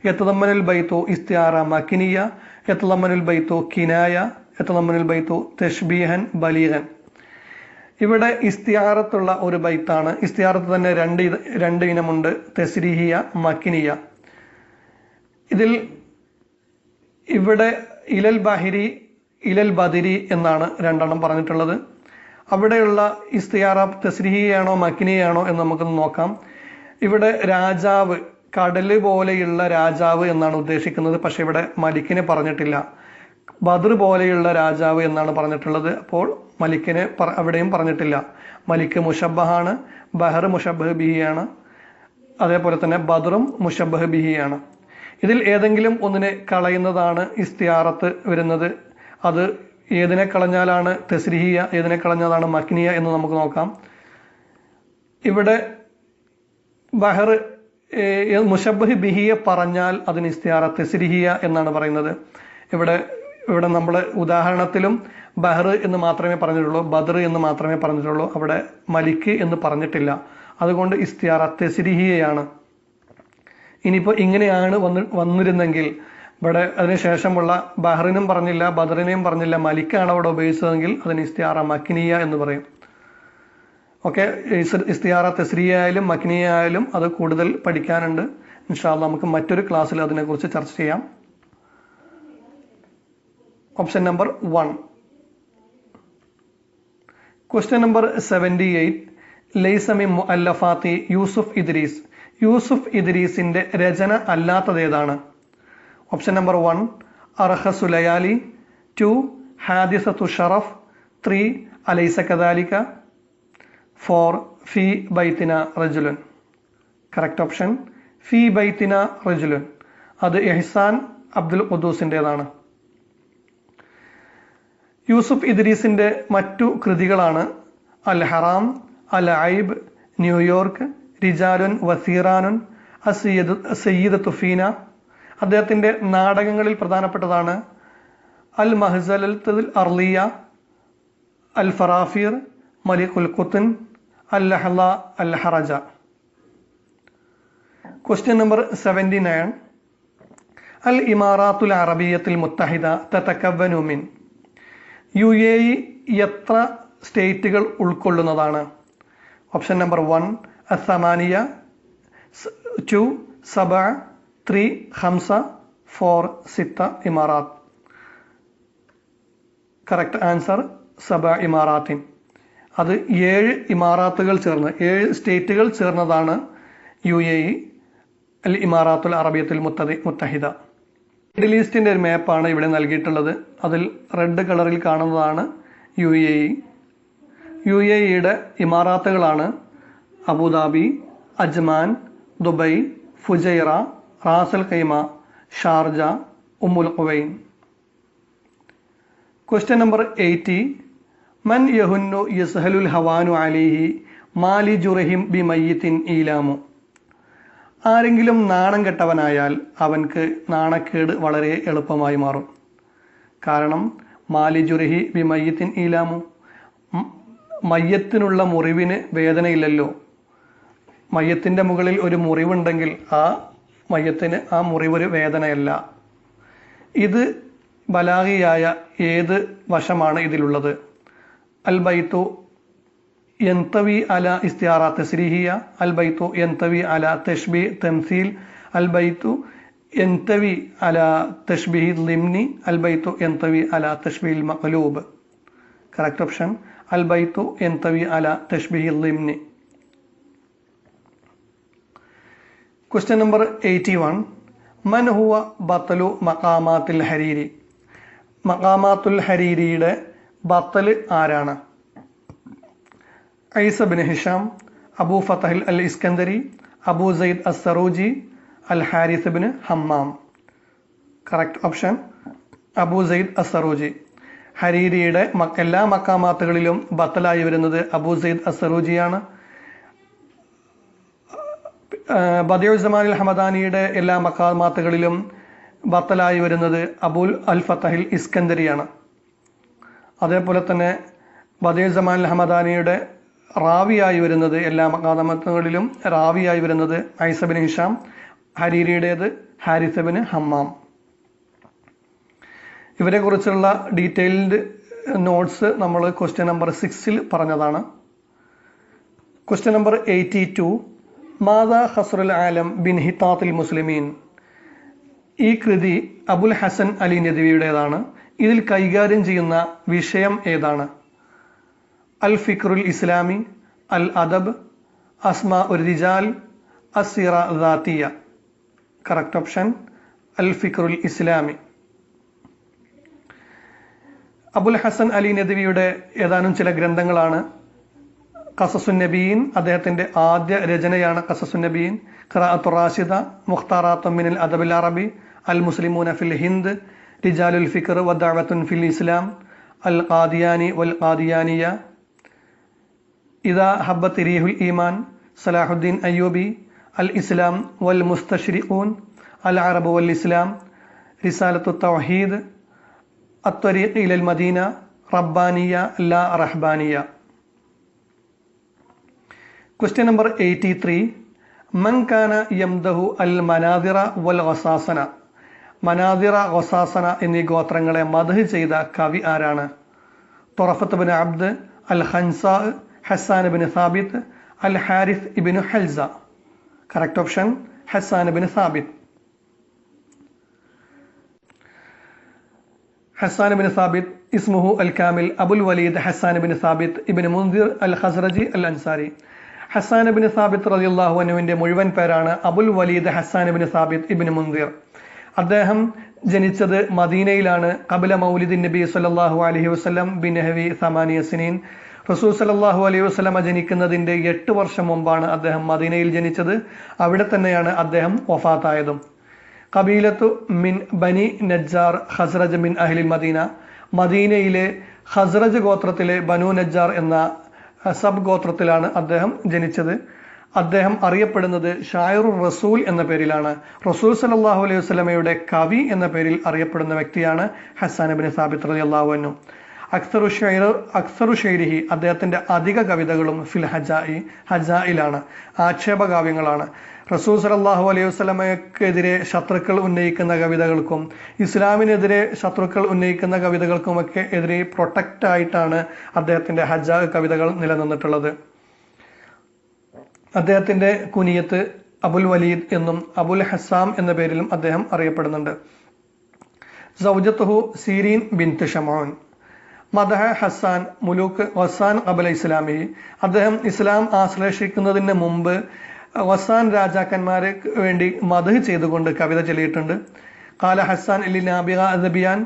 യതളമ്മനുൽ ബൈത്തു ഇസ്തിയാറ മക്കിനിയ, യതളമ്മനുൽ ബൈത്തു കിനായ, യതളമ്മനുൽ ബൈത്തു തശ്ബീഹൻ ബലീഗൻ. ഇവിടെ ഇസ്തിയാറത്തുള്ള ഒരു ബൈത്താണ്. ഇസ്തിയാറത്ത് തന്നെ രണ്ട് ഇനമുണ്ട്, തസ്രീഹിയ, മക്കിനിയ. ഇതിൽ ഇവിടെ ഇലൽ ബഹരി ഇലൽ ബദരി എന്നാണ് രണ്ടെണ്ണം പറഞ്ഞിട്ടുള്ളത്. അവിടെയുള്ള ഇസ്തിയാറ തസ്രീഹിയാണോ മക്കിനിയാണോ എന്ന് നമുക്കൊന്ന് നോക്കാം. ഇവിടെ രാജാവ്, കടല് പോലെയുള്ള രാജാവ് എന്നാണ് ഉദ്ദേശിക്കുന്നത്. പക്ഷെ ഇവിടെ മലിക്കിനെ പറഞ്ഞിട്ടില്ല. ബദർ പോലെയുള്ള രാജാവ് എന്നാണ് പറഞ്ഞിട്ടുള്ളത്. അപ്പോൾ മലിക്കിനെ അവിടെയും പറഞ്ഞിട്ടില്ല. മലിക്ക് മുഷബ്ബഹാണ്, ബഹർ മുഷബ്ബഹ് ബിഹിയാണ്, അതേപോലെ തന്നെ ബദറും മുഷബ്ബഹ് ബിഹിയാണ്. ഇതിൽ ഏതെങ്കിലും ഒന്നിനെ കളയുന്നതാണ് ഇസ്തിയാറത്ത് വരുന്നത്. അത് ഏതിനെ കളഞ്ഞാലാണ് തസ്രീഹിയ, ഏതിനെ കളഞ്ഞാലാണ് മക്കിനിയ എന്ന് നമുക്ക് നോക്കാം. ഇവിടെ ബഹർ മുഷബ്ബഹ് ബിഹിയെ പറഞ്ഞാൽ അതിന് ഇസ്തിയാറ തസ്രീഹിയ എന്നാണ് പറയുന്നത്. ഇവിടെ നമ്മൾ ഉദാഹരണത്തിലും ബഹർ എന്ന് മാത്രമേ പറഞ്ഞിട്ടുള്ളൂ, ബദർ എന്ന് മാത്രമേ പറഞ്ഞിട്ടുള്ളൂ. അവിടെ മലിക്ക് എന്ന് പറഞ്ഞിട്ടില്ല. അതുകൊണ്ട് ഇസ്തിയാറ തസ്രീഹിയയാണ്. ഇനിയിപ്പോൾ ഇങ്ങനെയാണ് വന്നിരുന്നെങ്കിൽ ഇവിടെ അതിനുശേഷമുള്ള ബഹറിനും പറഞ്ഞില്ല, ബദറിനെയും പറഞ്ഞില്ല, മലിക്കാണ് അവിടെ ഉപയോഗിച്ചതെങ്കിൽ അതിന് ഇസ്തിയാറ മക്കിനിയ എന്ന് പറയും. ഓക്കെ, ഇസ്തിയാറ തസ്രീയ ആയാലും മക്കിനിയ ആയാലും അത് കൂടുതൽ പഠിക്കാനുണ്ട്. ഇൻഷാ അല്ലാഹ് നമുക്ക് മറ്റൊരു ക്ലാസ്സിൽ അതിനെക്കുറിച്ച് ചർച്ച ചെയ്യാം. Option number 1. Question number 78. ലൈസ മിൻ മുഅല്ലഫാത്തി യൂസുഫ് ഇദ്രീസ്. യൂസുഫ് ഇദ്രീസിന്റെ രചന അല്ലാത്തത് ഏതാണ്? ഓപ്ഷൻ നമ്പർ 1 അർഹസു ലയാലി, 2 ഹാദിസത്തു ഷറഫ്, 3 അലൈസ കദാലിക, 4 ഫി ബൈത്തിന റജുലുൻ. കറക്റ്റ് ഓപ്ഷൻ ഫി ബൈത്തിന റജുലുൻ. അത് ഇഹ്സാൻ അബ്ദുൽ ഖുദ്ദൂസിൻ്റെതാണ്. യൂസുഫ് ഇദ്രീസിന്റെ മറ്റു കൃതികളാണ് അൽ ഹറാം, അൽ ഐബ്, ന്യൂയോർക്ക്, റിജാലുൻ വസീറാനുൻ, സയ്യിദത്തു ഫീന. അദ്ദേഹത്തിന്റെ നാടകങ്ങളിൽ പ്രധാനപ്പെട്ടതാണ് അൽ മഹ്സലത്തുൽ അർലിയ, അൽ ഫറാഫീർ, മലികുൽ ഖുത്ൻ, അൽ ലഹ്ല, അൽ ഹറജ. Question number 79. അൽ ഇമാറാത്തുൽ അറബിയ്യത്തുൽ മുത്തഹിദ തതകവ്വനു മിൻ. UAE എത്ര സ്റ്റേറ്റുകൾ ഉൾക്കൊള്ളുന്നതാണ്? ഓപ്ഷൻ നമ്പർ 1 അസമാനിയ, 2 സബ, 3 ഹംസ, 4 സിത്ത ഇമാറാത്ത്. കറക്റ്റ് ആൻസർ സബ ഇമാറാത്തിൻ. അത് 7 ഇമാറാത്തുകൾ ചേർന്ന് 7 സ്റ്റേറ്റുകൾ ചേർന്നതാണ് UAE, അൽ ഇമാറാത്തുൽ അറബിയത്തുൽ മുത്തഹിദ. മിഡിൽ ഈസ്റ്റിൻ്റെ ഒരു മാപ്പാണ് ഇവിടെ നൽകിയിട്ടുള്ളത്. അതിൽ റെഡ് കളറിൽ കാണുന്നതാണ് UAE. UAEയുടെ ഇമാറാത്തുകളാണ് Abu Dhabi, Ajman, Dubai, Fujairah, Ras al Khaimah, Sharjah, Umm al Quwain. Question number 80. മൻ യഹുന്നു യസ്ഹലുൽ ഹവാനു അലൈഹി മാലി ജുറഹിം ബി മയ്യിത്തിൻ ഈലാമു. ആരെങ്കിലും നാണം കെട്ടവനായാൽ അവൻക്ക് നാണക്കേട് വളരെ എളുപ്പമായി മാറും. കാരണം മാലി ജുറഹി ബി മയ്യിത്തിൻ ഈലാമു, മയ്യത്തിനുള്ള മുറിവിന് വേദനയില്ലല്ലോ. മയ്യത്തിൻ്റെ മുകളിൽ ഒരു മുറിവുണ്ടെങ്കിൽ ആ മയ്യത്തിന് ആ മുറിവൊരു വേദനയല്ല. ഇത് ബലാഗിയായ ഏത് വശമാണ് ഇതിലുള്ളത്? അൽ ബൈത്തു യന്തവി അല ഇസ്തിയാറ തസ്രീഹിയ, അൽ ബൈത്തു യന്തവി അല തഷ്ബി തംസീൽ, അൽ ബൈത്തു യന്തവി അല തഷ്ബിഹി ലിംനി, അൽ ബൈത്തു യന്തവി അല തഷ്ബിഹിൽ മഖ്ലൂബ്. കറക്റ്റ് ഓപ്ഷൻ അൽ ബൈത്തു യന്തവി അല തഷ്ബിഹി ലിംനി. Question number 81. മൻ ഹുവ ബത്തലു മഖാമാത്തുൽ ഹരീരി. മഖാമാത്തുൽ ഹരീരിയുടെ ബത്തൽ ആരാണ്? Isa bin Hisham, Abu Fathil al Iskandari, Abu Sayyid As Saruji, al Harith bin Hammam. Correct option Abu Sayyid As Saruji. ഹരീരിയുടെ എല്ലാ മക്കാമാത്തുകളിലും ബത്തലായി വരുന്നത് അബൂ സയ്യിദ് അസ്സറൂജിയാണ്. ബദിഉസ്സമാനിൽ ഹമദാനിയുടെ എല്ലാ മക്കാമാത്തുകളിലും ബത്തലായി വരുന്നത് അബുൽ അൽ ഫതഹിൽ ഇസ്കന്ദരിയാണ്. അതേപോലെ തന്നെ ബദിഉസ്സമാനിൽ ഹമദാനിയുടെ റാവിയായി വരുന്നത് എല്ലാ മക്കാമാത്തുകളിലും റാവിയായി വരുന്നത് ഐസ ബിൻ ഹിഷാം, ഹരീരിയുടേത് ഹാരിസ് ബിൻ ഹമ്മാം. ഇവരെ കുറിച്ചുള്ള ഡീറ്റെയിൽഡ് നോട്ട്സ് നമ്മൾ ക്വസ്റ്റ്യൻ നമ്പർ 6 പറഞ്ഞതാണ്. Question number 82. മാദാ ഖസ്റുൽ ആലം ബിൻ ഹിത്താത്തിൽ മുസ്ലിമീൻ. ഈ കൃതി അബുൽ ഹസൻ അലി നദ്വിയുടേതാണ്. ഇതിൽ കൈകാര്യം ചെയ്യുന്ന വിഷയം ഏതാണ്? അൽ ഫിക്റുൽ ഇസ്ലാമി, അൽ അദബ്, അസ്മാ ഉർ റിജാൽ, അസ്സിറ ദാത്തിയ. കറക്റ്റ് ഓപ്ഷൻ അൽ ഫിക്റുൽ ഇസ്ലാമി. അബുൽ ഹസൻ അലി നദ്വിയുടെ ഏതാനും ചില ഗ്രന്ഥങ്ങളാണ് ഖസസുൻ നബീൻ. അദ്ദേഹത്തിൻ്റെ ആദ്യ രചനയാണ് ഖസസുൻ നബീൻ. ഖിറാഅത്തുർ റാഷിദ, മുഖ്താറാത്തുൻ മിനൽ അദബിൽ അറബി, അൽ മുസ്ലിമൂന ഫിൽ ഹിന്ദ്, റിജാലുൽ ഫിക്ർ വദഅവത്തുൻ ഫിൽ ഇസ്ലാം, അൽ ഖാദിയാനി വൽ ഖാദിയാനിയ, ഇദാ ഹബ്ബത്ത് റീഹുൽ ഈമാൻ, സലാഹുദ്ദീൻ അയ്യൂബി, അൽ ഇസ്ലാം വൽ മുസ്തശ്രിഖൂൻ, അൽ അറബ് വൽ ഇസ്ലാം, റിസാലത്തു തൗഹീദ്, അത്വരീഖ് ഇലൽ മദീന, റബ്ബാനിയ ലാ റഹ്ബാനിയ. Question number 83. മൻ കാന യംദഹു അൽ മനാദിറ വൽ ഗസാസന. മനാദിറ, ഗസാസന എന്നീ ഗോത്രങ്ങളെ മദ്ഹ് ചെയ്ത കവി ആരാണ്? Tarafa bin Abd, al Khansa, Hassan bin Thabit, al Harith Ibn Hilliza. Correct option Hassan bin Thabit. Hassan bin Thabit ഇസ്മുഹു അൽ കാമിൽ Abul Walid Hassan bin Thabit Ibn Mundhir al Khazraji al Ansari. Hassan bin Thabit റളിയല്ലാഹു അൻഹുവിൻ്റെ മുഴുവൻ പേരാണ് Abul Walid Hassan bin Thabit Ibn Mundhir. അദ്ദേഹം ജനിച്ചത് മദീനയിലാണ്. ഖബല മൗലിദിൻ നബി സല്ലല്ലാഹു അലൈഹി വസല്ലം ബിനഹവി 8 സിനീൻ. റസൂൽ സല്ലല്ലാഹു അലൈഹി വസല്ലമ ജനിക്കുന്നതിൻ്റെ 8 വർഷം മുമ്പാണ് അദ്ദേഹം മദീനയിൽ ജനിച്ചത്. അവിടെ തന്നെയാണ് അദ്ദേഹം വഫാത്തായതും. ഖബീലത്തു മിൻ ബനി നജ്ജാർ ഖസ്റജ് മിൻ അഹ്ലിൽ മദീന. മദീനയിലെ ഖസ്റജ് ഗോത്രത്തിലെ ബനു നജ്ജാർ എന്ന സബ് ഗോത്രത്തിലാണ് അദ്ദേഹം ജനിച്ചത്. അദ്ദേഹം അറിയപ്പെടുന്നത് ഷായറുർ റസൂൽ എന്ന പേരിലാണ്. റസൂൽ സല്ലല്ലാഹു അലൈഹി വസല്ലമയുടെ കവി എന്ന പേരിൽ അറിയപ്പെടുന്ന വ്യക്തിയാണ് ഹസ്സാൻ ഇബ്നു സാബിത്ത് റളിയല്ലാഹു അൻഹു. അക്സറു ഷൈരിഹി അദ്ദേഹത്തിൻ്റെ അധിക കവിതകളും ഫിൽ ഹജായിലാണ്, ആക്ഷേപകാവ്യങ്ങളാണ്. റസൂൽ സല്ലല്ലാഹു അലൈഹി വസല്ലമയ്ക്കെതിരെ ശത്രുക്കൾ ഉന്നയിക്കുന്ന കവിതകൾക്കും ഇസ്ലാമിനെതിരെ ശത്രുക്കൾ ഉന്നയിക്കുന്ന കവിതകൾക്കുമൊക്കെ എതിരെ പ്രൊട്ടക്റ്റായിട്ടാണ് അദ്ദേഹത്തിൻ്റെ ഹജാ കവിതകൾ നിലനിന്നിട്ടുള്ളത്. അദ്ദേഹത്തിൻ്റെ കുനിയത്ത് അബുൽ വലീദ് എന്നും അബുൽ ഹസാം എന്ന പേരിലും അദ്ദേഹം അറിയപ്പെടുന്നുണ്ട്. സൗജത്തുഹു സീരീൻ ബിൻത് ഷമോൻ മദഹ ഹസാൻ മുലൂക്ക് വസാൻ ഖബല ഇസ്ലാമി. അദ്ദേഹം ഇസ്ലാം ആശ്ലേഷിക്കുന്നതിന് മുമ്പ് വസാൻ രാജാക്കന്മാരെ വേണ്ടി മദ്ഹ് ചെയ്തുകൊണ്ട് കവിത ചൊല്ലിയിട്ടുണ്ട്. ഖാല ഹസാൻ ലി നാബിഗ അദബിയാൻ.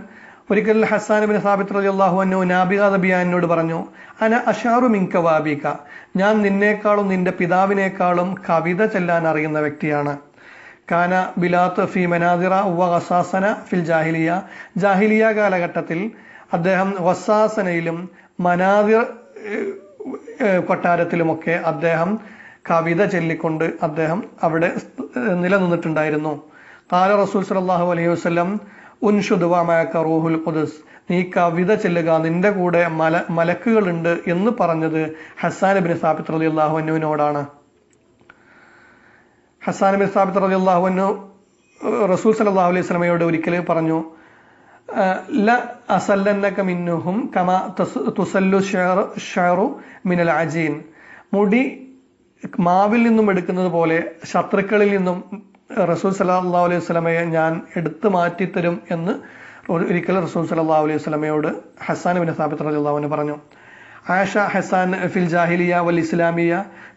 ഒരിക്കൽ ഹസാൻ ബിൻ സാബിത്ത് റളിയല്ലാഹു അൻഹു നാബിഗ അദബിയാനോട് പറഞ്ഞു, അന അഷാറു മിൻക വാബിക, ഞാൻ നിന്നേക്കാളും നിന്റെ പിതാവിനേക്കാളും കവിത ചൊല്ലാൻ അറിയുന്ന വ്യക്തിയാണ്. കാന ബിലാത്ത് ഫി മനാദിറ വ ഗസാസന ഫിൽ ജാഹിലിയ. ജാഹിലിയ കാലഘട്ടത്തിൽ അദ്ദേഹം ഗസാസനയിലും മനാദിർ കൊട്ടാരത്തിലുമൊക്കെ അദ്ദേഹം കവിത ചൊല്ലിക്കൊണ്ട് അദ്ദേഹം അവിടെ നിലനിന്നിട്ടുണ്ടായിരുന്നു. ഖാല റസൂൽ സല്ലല്ലാഹു അലൈഹി വസല്ലം ഉൻഷുദ് വമഅക റൂഹുൽ ഖുദ്സ്, നീ കവിത ചൊല്ലുക, നിന്റെ കൂടെ മലക്കുകളുണ്ട് എന്ന് പറഞ്ഞത് ഹസ്സാൻ ബിൻ സാബിത്ത് റളിയല്ലാഹു അൻഹുവിനോടാണ്. ഹസ്സാൻ ബിൻ സാബിത്ത് റളിയല്ലാഹു അൻഹു റസൂൽ സല്ലല്ലാഹു അലൈഹി വസല്ലമയോട് ഒരിക്കൽ പറഞ്ഞു, ല അസല്ലന്നക മിൻഹും കമാ തുസല്ലു ഷഅറു മിനൽ അജീൻ. മുടി മാവിൽ നിന്നും എടുക്കുന്നത് പോലെ ശത്രുക്കളിൽ നിന്നും റസൂൽ സല്ലല്ലാഹു അലൈഹി വസല്ലമയെ ഞാൻ എടുത്തു മാറ്റിത്തരും എന്ന് ഒരിക്കൽ റസൂൽ സല്ലല്ലാഹു അലൈഹി വസല്ലമയോട് ഹസ്സാൻ ബിൻ സാബിത്ത് റളിയല്ലാഹു അൻഹു പറഞ്ഞു. ആയിഷ ഹസ്സാൻ ഫിൽ ജാഹിലിയ വൽ ഇസ്ലാമിയ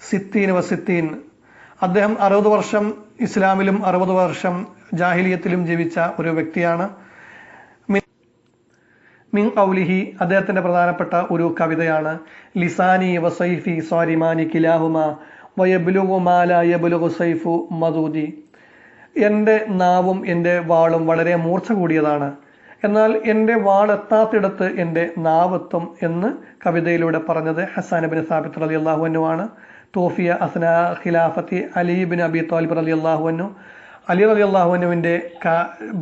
സിത്തീൻ വ സിത്തീൻ. അദ്ദേഹം 60 വർഷം ഇസ്ലാമിലും 60 വർഷം ജാഹിലിയത്തിലും ജീവിച്ച ഒരു വ്യക്തിയാണ്. മിൻ ഖൗലിഹി, അദ്ദേഹത്തിന്റെ പ്രധാനപ്പെട്ട ഒരു കവിതയാണ്, ലിസാനി വസൈഫി സ്വാരിമാനി കിലാഹുമ വയബ്ലുഗു മാ ലാ യബ്ലുഗു സൈഫു മദൂദി. എൻ്റെ നാവും എൻ്റെ വാളും വളരെ മൂർച്ച കൂടിയതാണ്, എന്നാൽ എൻ്റെ വാൾ എത്താത്തിടത്ത് എൻ്റെ നാവെത്തും എന്ന് കവിതയിലൂടെ പറഞ്ഞത് ഹസ്സാൻ ബിൻ സാബിത്ത് റളിയല്ലാഹു അൻഹു ആണ്. തോഫിയ അസ്ന ഖിലാഫത്തി അലി ബിൻ അബി ത്വാലിബ് റളിയല്ലാഹു അൻഹു. അലി റളിയല്ലാഹു അൻഹുവിൻ്റെ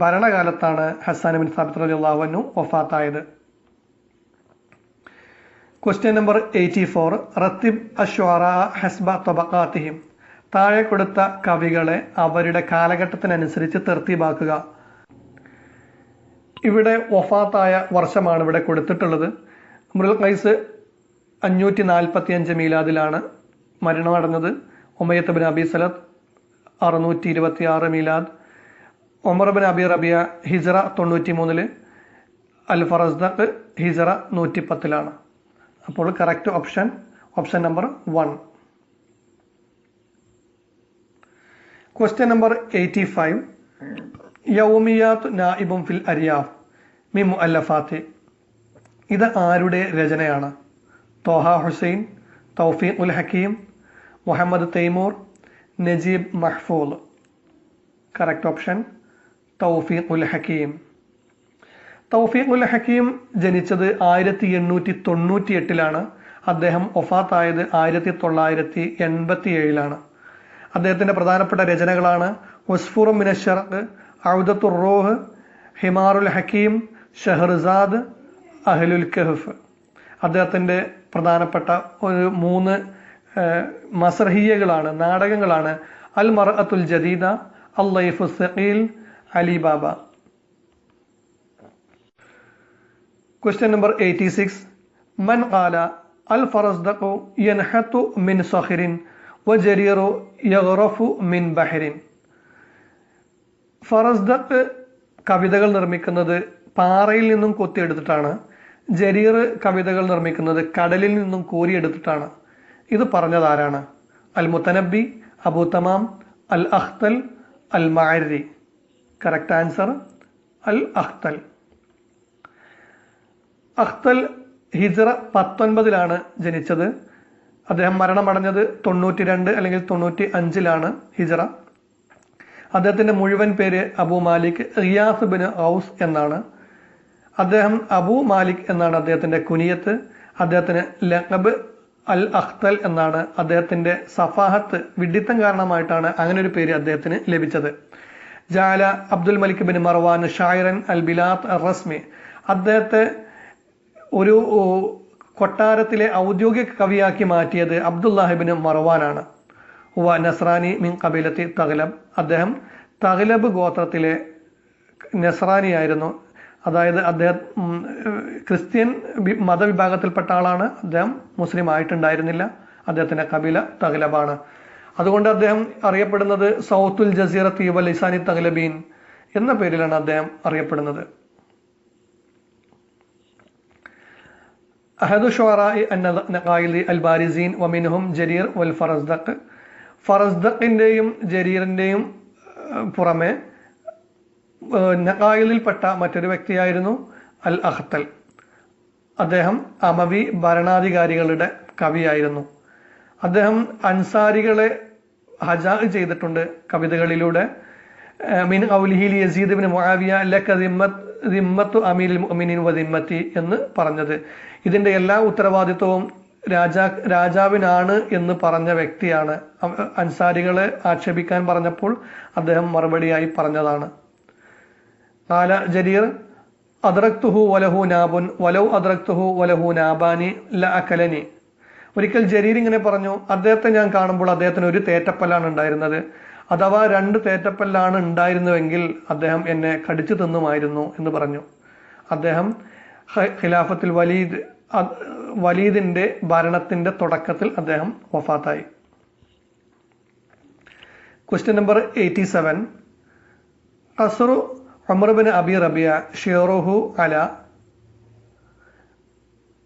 ഭരണകാലത്താണ് ഹസ്സാൻ ബിൻ സാബിത്ത് റളിയല്ലാഹു അൻഹു വഫാത്തായത്. Question number 84. റത്തിബ് അശ്വാറാ ഹസ്ബ തബഖാതിഹിം. താഴെ കൊടുത്ത കവികളെ അവരുടെ കാലഘട്ടത്തിനനുസരിച്ച് തർത്തീബാക്കുക. ഇവിടെ വഫാത്തായ വർഷമാണ് ഇവിടെ കൊടുത്തിട്ടുള്ളത്. ഇംറുൽ ഖൈസ് 545 മീലാദിലാണ് മരണമടഞ്ഞത്. ഉമയ്യത്ത് ബിൻ അബി സലത്ത് 626 മീലാദ്. ഉമർ ബിൻ അബി റബിയ ഹിജ്റ 93, അൽ ഫറസ്ദഖ് ഹിജ്റ 110. അപ്പോൾ correct option number 1. Question number 85. യൗമിയാത്ത് നായിബും ഫിൽ അരിയാഫ് മി മുഅല്ലഫാത്തി. ഇത് ആരുടെ രചനയാണ്? തോഹ ഹുസൈൻ, തൗഫീഖ് ഉൽ ഹക്കീം, മുഹമ്മദ് തൈമൂർ, നജീബ് മഹ്ഫൂദ്. കറക്റ്റ് ഓപ്ഷൻ തൗഫീഖ് ഉൽ ഹക്കീം. തൗഫീഖ് ഉൽ ഹക്കീം ജനിച്ചത് 1898. അദ്ദേഹം വഫാത്തായത് 1987. അദ്ദേഹത്തിൻ്റെ പ്രധാനപ്പെട്ട രചനകളാണ് ഉസ്ഫുറും മിന ശർഖ്, ഔദത്തുർ റൂഹ്, ഹിമാറുൽ ഹക്കീം, ഷഹർസാദ്, അഹ്ലുൽ കഹ്ഫ്. അദ്ദേഹത്തിൻ്റെ പ്രധാനപ്പെട്ട ഒരു 3 മസ്രഹിയകളാണ്, നാടകങ്ങളാണ് അൽ മർഅത്തുൽ ജദീദ, അൽ ലൈഫു സഖീൽ, അലി ബാബ. Question number 86. മൻ ഖാല അൽ ഫറസ്ദഖു യൻഹതു മിൻ സഖിറിൻ വജരീറു യഗ്റഫു മിൻ ബഹ്റിൻ. ഫറസ്ദഖ് കവിതകൾ നിർമ്മിക്കുന്നത് പാറയിൽ നിന്നും കൊത്തിയെടുത്തിട്ടാണ്. ജരീർ കവിതകൾ നിർമ്മിക്കുന്നത് കടലിൽ നിന്നും കോരിയെടുത്തിട്ടാണ്. ഇത് പറഞ്ഞതാരാണ്? അൽ മുത്തനബി, അബൂ തമാം, അൽ അഖ്തൽ, അൽ മഅരി. കറക്റ്റ് ആൻസർ അൽ അഖ്തൽ. അഖ്തൽ ഹിജ്റ 19 ജനിച്ചത്. അദ്ദേഹം മരണമടഞ്ഞത് 92 അല്ലെങ്കിൽ 95 ഹിജ്റ. അദ്ദേഹത്തിൻ്റെ മുഴുവൻ പേര് അബൂ മാലിക് റിയാസ് ബിൻ ഔസ് എന്നാണ്. അദ്ദേഹം അബൂ മാലിക് എന്നാണ് അദ്ദേഹത്തിൻ്റെ കുനിയത്ത്. അദ്ദേഹത്തിന് ലഖബ് അൽ അഖ്തൽ എന്നാണ്. അദ്ദേഹത്തിൻ്റെ സഫാഹത്ത്, വിഡ്ഢിത്തം കാരണമായിട്ടാണ് അങ്ങനെ ഒരു പേര് അദ്ദേഹത്തിന് ലഭിച്ചത്. ജാല അബ്ദുൽ മലിക് ബിൻ മർവാൻ ഷായിറൻ അൽ ബിലാത്ത് റസ്മി. അദ്ദേഹത്തെ ഒരു കൊട്ടാരത്തിലെ ഔദ്യോഗിക കവിയാക്കി മാറ്റിയത് അബ്ദുല്ലാഹിബിന് മർവാനാണ്. ഹുവ നസ്രാനി മിൻ ഖബീലത്തി തഗ്ലബ്. അദ്ദേഹം തഗ്ലബ് ഗോത്രത്തിലെ നസ്രാനിയായിരുന്നു. അതായത് അദ്ദേഹം ക്രിസ്ത്യൻ മതവിഭാഗത്തിൽപ്പെട്ട ആളാണ്. അദ്ദേഹം മുസ്ലിം ആയിട്ടുണ്ടായിരുന്നില്ല. അദ്ദേഹത്തിന്റെ കബീല തഗ്ലബാണ്. അതുകൊണ്ട് അദ്ദേഹം അറിയപ്പെടുന്നത് സൗത്തുൽ ജസീറത്തി വ ലിസാനി തഗ്ലബീൻ എന്ന പേരിലാണ് അദ്ദേഹം അറിയപ്പെടുന്നത്. അഹദു ഷുഅറാഇ അൻ-നഖായിലി അൽ-ബാരിസീൻ വമിൻഹും ജരീർ വൽ ഫറസ്ദഖ്. ഫറസ്ദഖിന്റെയും ജരീറിന്റെയും പുറമെ നഖായിലിൽപ്പെട്ട മറ്റൊരു വ്യക്തിയായിരുന്നു അൽ അഖ്തൽ. അദ്ദേഹം അമവി ഭരണാധികാരികളുടെ കവിയായിരുന്നു. അദ്ദേഹം അൻസാരികളെ ഹജാ ചെയ്തിട്ടുണ്ട് കവിതകളിലൂടെ. മിൻ ഖൗലിഹി യസീദ് ഇബ്നു മുആവിയ ലക ദിമ്മത്തു അമീരുൽ മുഅ്മിനീൻ വ ദിമ്മത്തി എന്ന് പറഞ്ഞത്. ഇതിന്റെ എല്ലാ ഉത്തരവാദിത്വവും രാജാവിനാണ് എന്ന് പറഞ്ഞ വ്യക്തിയാണ്. അൻസാരികളെ ആക്ഷേപിക്കാൻ പറഞ്ഞപ്പോൾ അദ്ദേഹം മറുപടിയായി പറഞ്ഞതാണ്. ഖാല ജരീർ അദ്റക്തുഹു വലഹു നാബുൻ വലൗ അദ്റക്തുഹു വലഹു നാബാനി ലഅകലനി. ഒരിക്കൽ ജരീർ ഇങ്ങനെ പറഞ്ഞു, അദ്ദേഹത്തെ ഞാൻ കാണുമ്പോൾ അദ്ദേഹത്തിന് ഒരു തേറ്റപ്പല്ലാണ് ഉണ്ടായിരുന്നത്. അഥവാ 2 തേറ്റപ്പല്ലാണ് ഉണ്ടായിരുന്നുവെങ്കിൽ അദ്ദേഹം എന്നെ കടിച്ചു തിന്നുമായിരുന്നു എന്ന് പറഞ്ഞു. അദ്ദേഹം ഖിലാഫത്തിൽ വലീദിന്റെ ഭരണത്തിന്റെ തുടക്കത്തിൽ അദ്ദേഹം വഫാത്തായി. Question number 87. ഖസ്റു ഉമർ ബിൻ അബി റബിയ ഷിയറുഹു അല.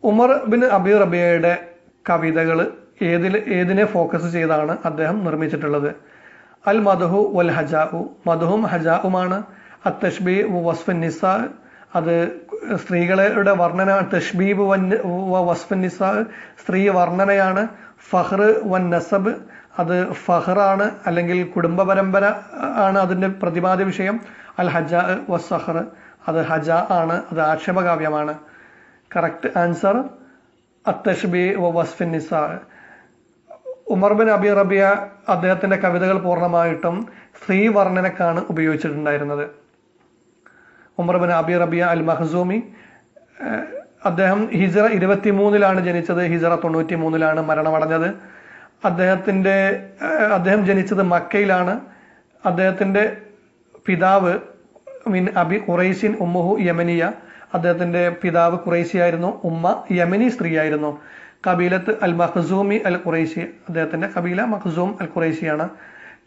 ഉമർ ബിൻ അബി റബിയയുടെ കവിതകൾ ഏതിനെ ഫോക്കസ് ചെയ്താണ് അദ്ദേഹം നിർമ്മിച്ചിട്ടുള്ളത്? അൽ മദ്ഹു വൽ ഹജാഉ. മദ്ഹും ഹജാഉമാണ്. അത്തഷ്ബീഹ് വസ്ഫുൻ നിസാ. അത് സ്ത്രീകളുടെ വർണ്ണന. തഷ്ബീബ് വസ്ഫുൻ നിസാ സ്ത്രീ വർണ്ണനയാണ്. ഫഖ്ർ വൻ നസബ് അത് ഫഖ്റാണ്, അല്ലെങ്കിൽ കുടുംബ പരമ്പര ആണ് അതിന്റെ പ്രതിപാദ്യ വിഷയം. അൽ ഹജാ വസ്സഖർ അത് ഹജാ ആണ്, അത് ആക്ഷേപകാവ്യമാണ്. കറക്റ്റ് ആൻസർ അത്തഷ്ബീഹ് വസ്ഫുൻ നിസാ. ഉമർ ബിൻ അബി റബിയ അദ്ദേഹത്തിന്റെ കവിതകൾ പൂർണ്ണമായിട്ടും സ്ത്രീ വർണ്ണനക്കാണ് ഉപയോഗിച്ചിട്ടുണ്ടായിരുന്നത്. ഉമർ ബിൻ അബി റബിയ അൽ മഖ്സൂമി. അദ്ദേഹം ഹിജ്റ 23 ജനിച്ചത്. ഹിജ്റ 93 മരണമടഞ്ഞത്. അദ്ദേഹം ജനിച്ചത് മക്കയിലാണ്. അദ്ദേഹത്തിന്റെ പിതാവ് മിൻ അബി ഖുറൈശിൻ ഉമ്മുഹു യമനിയ. അദ്ദേഹത്തിന്റെ പിതാവ് ഖുറൈശിയായിരുന്നു, ഉമ്മ യമനി സ്ത്രീയായിരുന്നു. കബീലത്ത് അൽ മഖ്സൂമി അൽ ഖുറൈശി. അദ്ദേഹത്തിന്റെ കബീല മഖ്സൂം അൽ ഖുറൈശിയാണ്.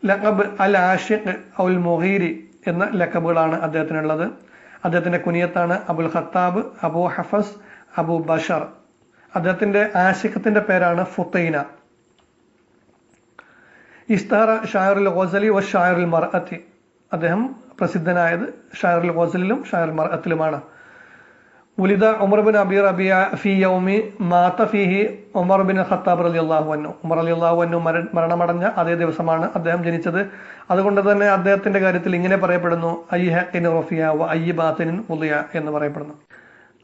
ലഖബ് അൽ ആഷിഖ് ഔൽ മുഗീരി എന്ന ലഖബുകളാണ് അദ്ദേഹത്തിനുള്ളത്. അദ്ദേഹത്തിന്റെ കുനിയത്താണ് അബുൽ ഖത്താബ്, അബു ഹഫസ്, അബു ബഷർ. അദ്ദേഹത്തിന്റെ ആഷിഖത്തിന്റെ പേരാണ് ഫുത്തൈന. ഇസ്തഹറ ഷായറുൽ ഗസലി വ ഷായറുൽ മർഅത്തി. അദ്ദേഹം പ്രസിദ്ധനായത് ഷായറുൽ ഗസലിലും ഷായറുൽ മർഅത്തിലുമാണ്. ഉലിദ ഉമർ ബിൻ അബി റബിയ ഫി യൗമി മാത ഫീഹി ഉമർ ബിൻ ഖത്താബ് റളിയല്ലാഹു അൻഹു. ഉമർ റളിയല്ലാഹു അൻഹു മരണമടഞ്ഞ അതേ ദിവസമാണ് അദ്ദേഹം ജനിച്ചത്. അതുകൊണ്ട് തന്നെ അദ്ദേഹത്തിന്റെ കാര്യത്തിൽ ഇങ്ങനെ പറയപ്പെടുന്നു, അയ്യഹഖിൻ റഫിയ വ അയ്യ ബാത്തിൻ ഉളിയ എന്ന് പറയപ്പെടുന്നു.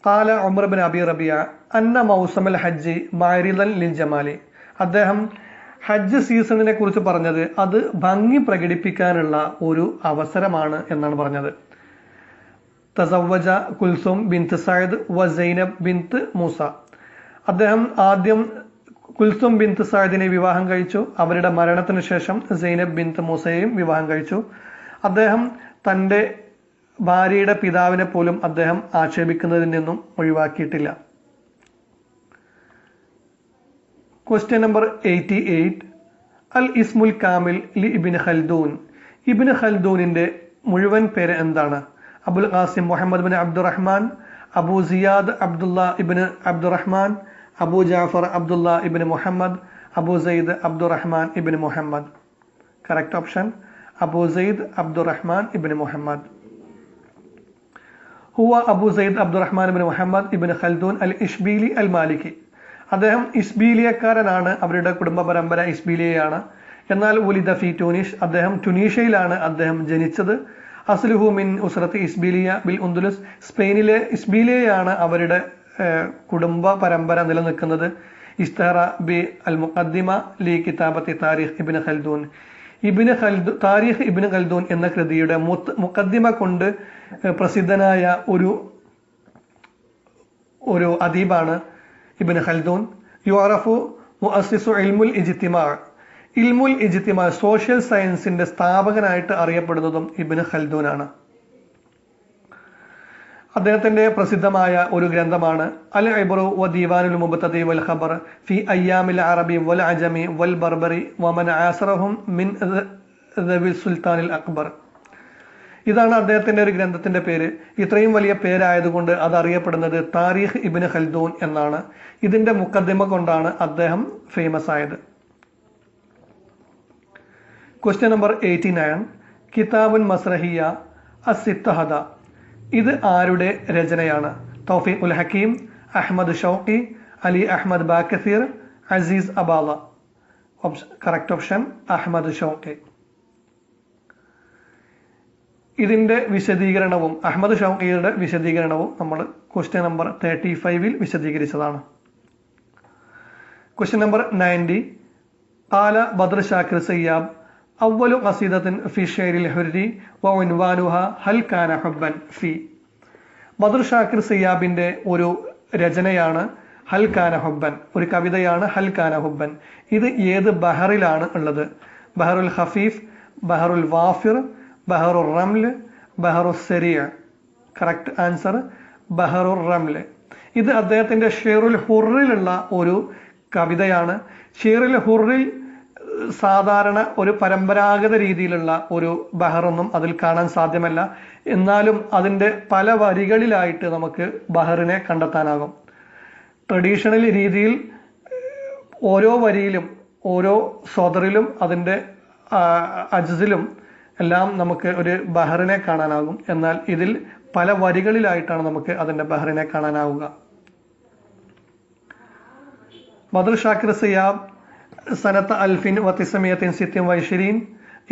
ഖാല ഉമർ ബിൻ അബി റബിയ അന്ന മൗസമൽ ഹജ്ജി മാരിദൻ ലിൽ ജമാലി. അദ്ദേഹം ഹജ്ജ് സീസണിനെ കുറിച്ച് പറഞ്ഞത് അത് ഭംഗി പ്രകടിപ്പിക്കാനുള്ള ഒരു അവസരമാണ് എന്നാണ് പറഞ്ഞത്. തസവ്വജ കുൽസും ബിൻത് സഅദ് വ സൈനബ് ബിൻത് മൂസ. അദ്ദേഹം ആദ്യം കുൽസും ബിൻത് സഅദിനെ വിവാഹം കഴിച്ചു. അവരുടെ മരണത്തിന് ശേഷം സൈനബ് ബിൻത് മൂസയെയും വിവാഹം കഴിച്ചു. അദ്ദേഹം തൻ്റെ ഭാര്യയുടെ പിതാവിനെ പോലും അദ്ദേഹം ആക്ഷേപിക്കുന്നതിൽ നിന്നും ഒഴിവാക്കിയിട്ടില്ല. Question number 88. അൽ ഇസ്മുൽ കാമിൽ ലി ഇബ്നു ഖൽദൂൻ. ഇബ്നു ഖൽദൂനിന്റെ മുഴുവൻ പേര് എന്താണ്? Abul Qasim Muhammad bin Abdurrahman, Abu Ziyad Abdullah ibn Abdurrahman, Abu Jafar Abdullah ibn Muhammad, Abu Zaid Abdurrahman ibn Muhammad. Correct option Abu Zaid Abdurrahman ibn Muhammad. ഹുവ Abu Zaid Abdurrahman ibn Muhammad ibn Khaldun al Ishbili al Maliki. അദ്ദേഹം ഇസ്ബീലിയക്കാരനാണ്. അവരുടെ കുടുംബ പരമ്പര ഇസ്ബീലിയയാണ്. എന്നാൽ ഉലിദ ഫി ട്യൂനിഷ്. അദ്ദേഹം ട്യൂണീഷ്യയിലാണ് അദ്ദേഹം ജനിച്ചത്. അസ്ലുഹു മിൻ ഉസ്രത്തി ഇസ്ബീലിയ ബിൽ ഉന്ദുലുസ്. സ്പെയിനിലെ ഇസ്ബീലിയയാണ് അവരുടെ കുടുംബ പരമ്പര നിലനിൽക്കുന്നത്. ഇസ്തഹറ ബി അൽ മുഖദ്ദിമ ലി കിതാബത്തി താരിഖ് ഇബ്നു ഖൽദൂൻ. താരിഖ് ഇബ്നു ഖൽദൂൻ എന്ന കൃതിയുടെ മുഖദ്ദിമ കൊണ്ട് പ്രസിദ്ധനായ ഒരു അദീബാണ് ഇബ്നു ഖൽദൂൻ. യുഅറഫു മുഅസ്സിസു ഇൽമുൽ ഇജ്തിമാ, ഇൽമുൽ ഇജ്തിമാ സോഷ്യൽ സയൻസിന്റെ സ്ഥാപകനായിട്ട് അറിയപ്പെടുന്നതും ഇബ്നു ഖൽദൂനാണ്. അദ്ദേഹത്തിന്റെ പ്രസിദ്ധമായ ഒരു ഗ്രന്ഥമാണ് അൽ ഇബ്റു വ ദീവാനുൽ മുബ്തദി വൽ ഖബർ ഫി അയ്യാമിൽ അറബി വൽ അജമി വൽ ബർബറി വമൻ ആസറഹും മിൻ ദവിൽ സുൽത്താനിൽ അക്ബർ. ഇതാണ് അദ്ദേഹത്തിന്റെ ഒരു ഗ്രന്ഥത്തിന്റെ പേര്. ഇത്രയും വലിയ പേരായതുകൊണ്ട് അത് അറിയപ്പെടുന്നത് താരീഖ് ഇബ്നു ഖൽദൂൻ എന്നാണ്. ഇതിന്റെ മുഖദ്ദിമ കൊണ്ടാണ് അദ്ദേഹം ഫേമസ് ആയത്. ക്വസ്റ്റ്യൻ നമ്പർ 89, കിതാബുൻ മസ്രഹിയ അസിത്തഹദ. ഇത് ആരുടെ രചനയാണ്? തൗഫീഖുൽ ഹക്കീം, അഹ്മദ് ഷൗഖി, അലി അഹ്മദ് ബാക്കസീർ, അസീസ് അബാല. കറക്റ്റ് ഓപ്ഷൻ അഹ്മദ് ഷൗഖി. ഇതിന്റെ വിശദീകരണവും അഹ്മദ് ഷൗഖിയുടെ വിശദീകരണവും നമ്മൾ ക്വസ്റ്റ്യൻ നമ്പർ 35 വിശദീകരിച്ചതാണ്. ക്വസ്റ്റ്യൻ നമ്പർ 90, ഖാല ബദ്ർ ഷാക്കിർ സയ്യാബ് അവ്വലു ഖസീദത്തിൻ ഫി ഷൈറിൽ ഹുർരി വ ഉൻവാനുഹ ഹൽ കാന ഹുബ്ബൻ ഫി. ബദ്ർ ഷാക്കിർ സയ്യാബിന്റെ ഒരു രചനയാണ് ഹൽ കാന ഹുബ്ബൻ, ഒരു കവിതയാണ് ഹൽ കാന ഹുബ്ബൻ. ഇത് ഏത് ബഹറിലാണ് ഉള്ളത്? ബഹറുൽ ഖഫീഫ്, ബഹറുൽ വാഫിർ, ബഹറുർ റംൽ, ബഹറുൽ സരിയ. കറക്റ്റ് ആൻസർ ബഹറുർ റംൽ. ഇത് അദ്ദേഹത്തിന്റെ ഷെയറുൽ ഹുറിലുള്ള ഒരു കവിതയാണ്. ഷെയറുൽ ഹുറിൽ സാധാരണ ഒരു പരമ്പരാഗത രീതിയിലുള്ള ഒരു ബഹറൊന്നും അതിൽ കാണാൻ സാധ്യമല്ല. എന്നാലും അതിൻ്റെ പല വരികളിലായിട്ട് നമുക്ക് ബഹറിനെ കണ്ടെത്താനാകും. ട്രഡീഷണൽ രീതിയിൽ ഓരോ വരിയിലും ഓരോ സ്വദറിലും അതിൻ്റെ അജ്സിലും എല്ലാം നമുക്ക് ഒരു ബഹറിനെ കാണാനാകും. എന്നാൽ ഇതിൽ പല വരികളിലായിട്ടാണ് നമുക്ക് അതിൻ്റെ ബഹറിനെ കാണാനാവുക. ബദ്ർ ഷാക്കിർ സയ്യാബ് സനത്ത് 1926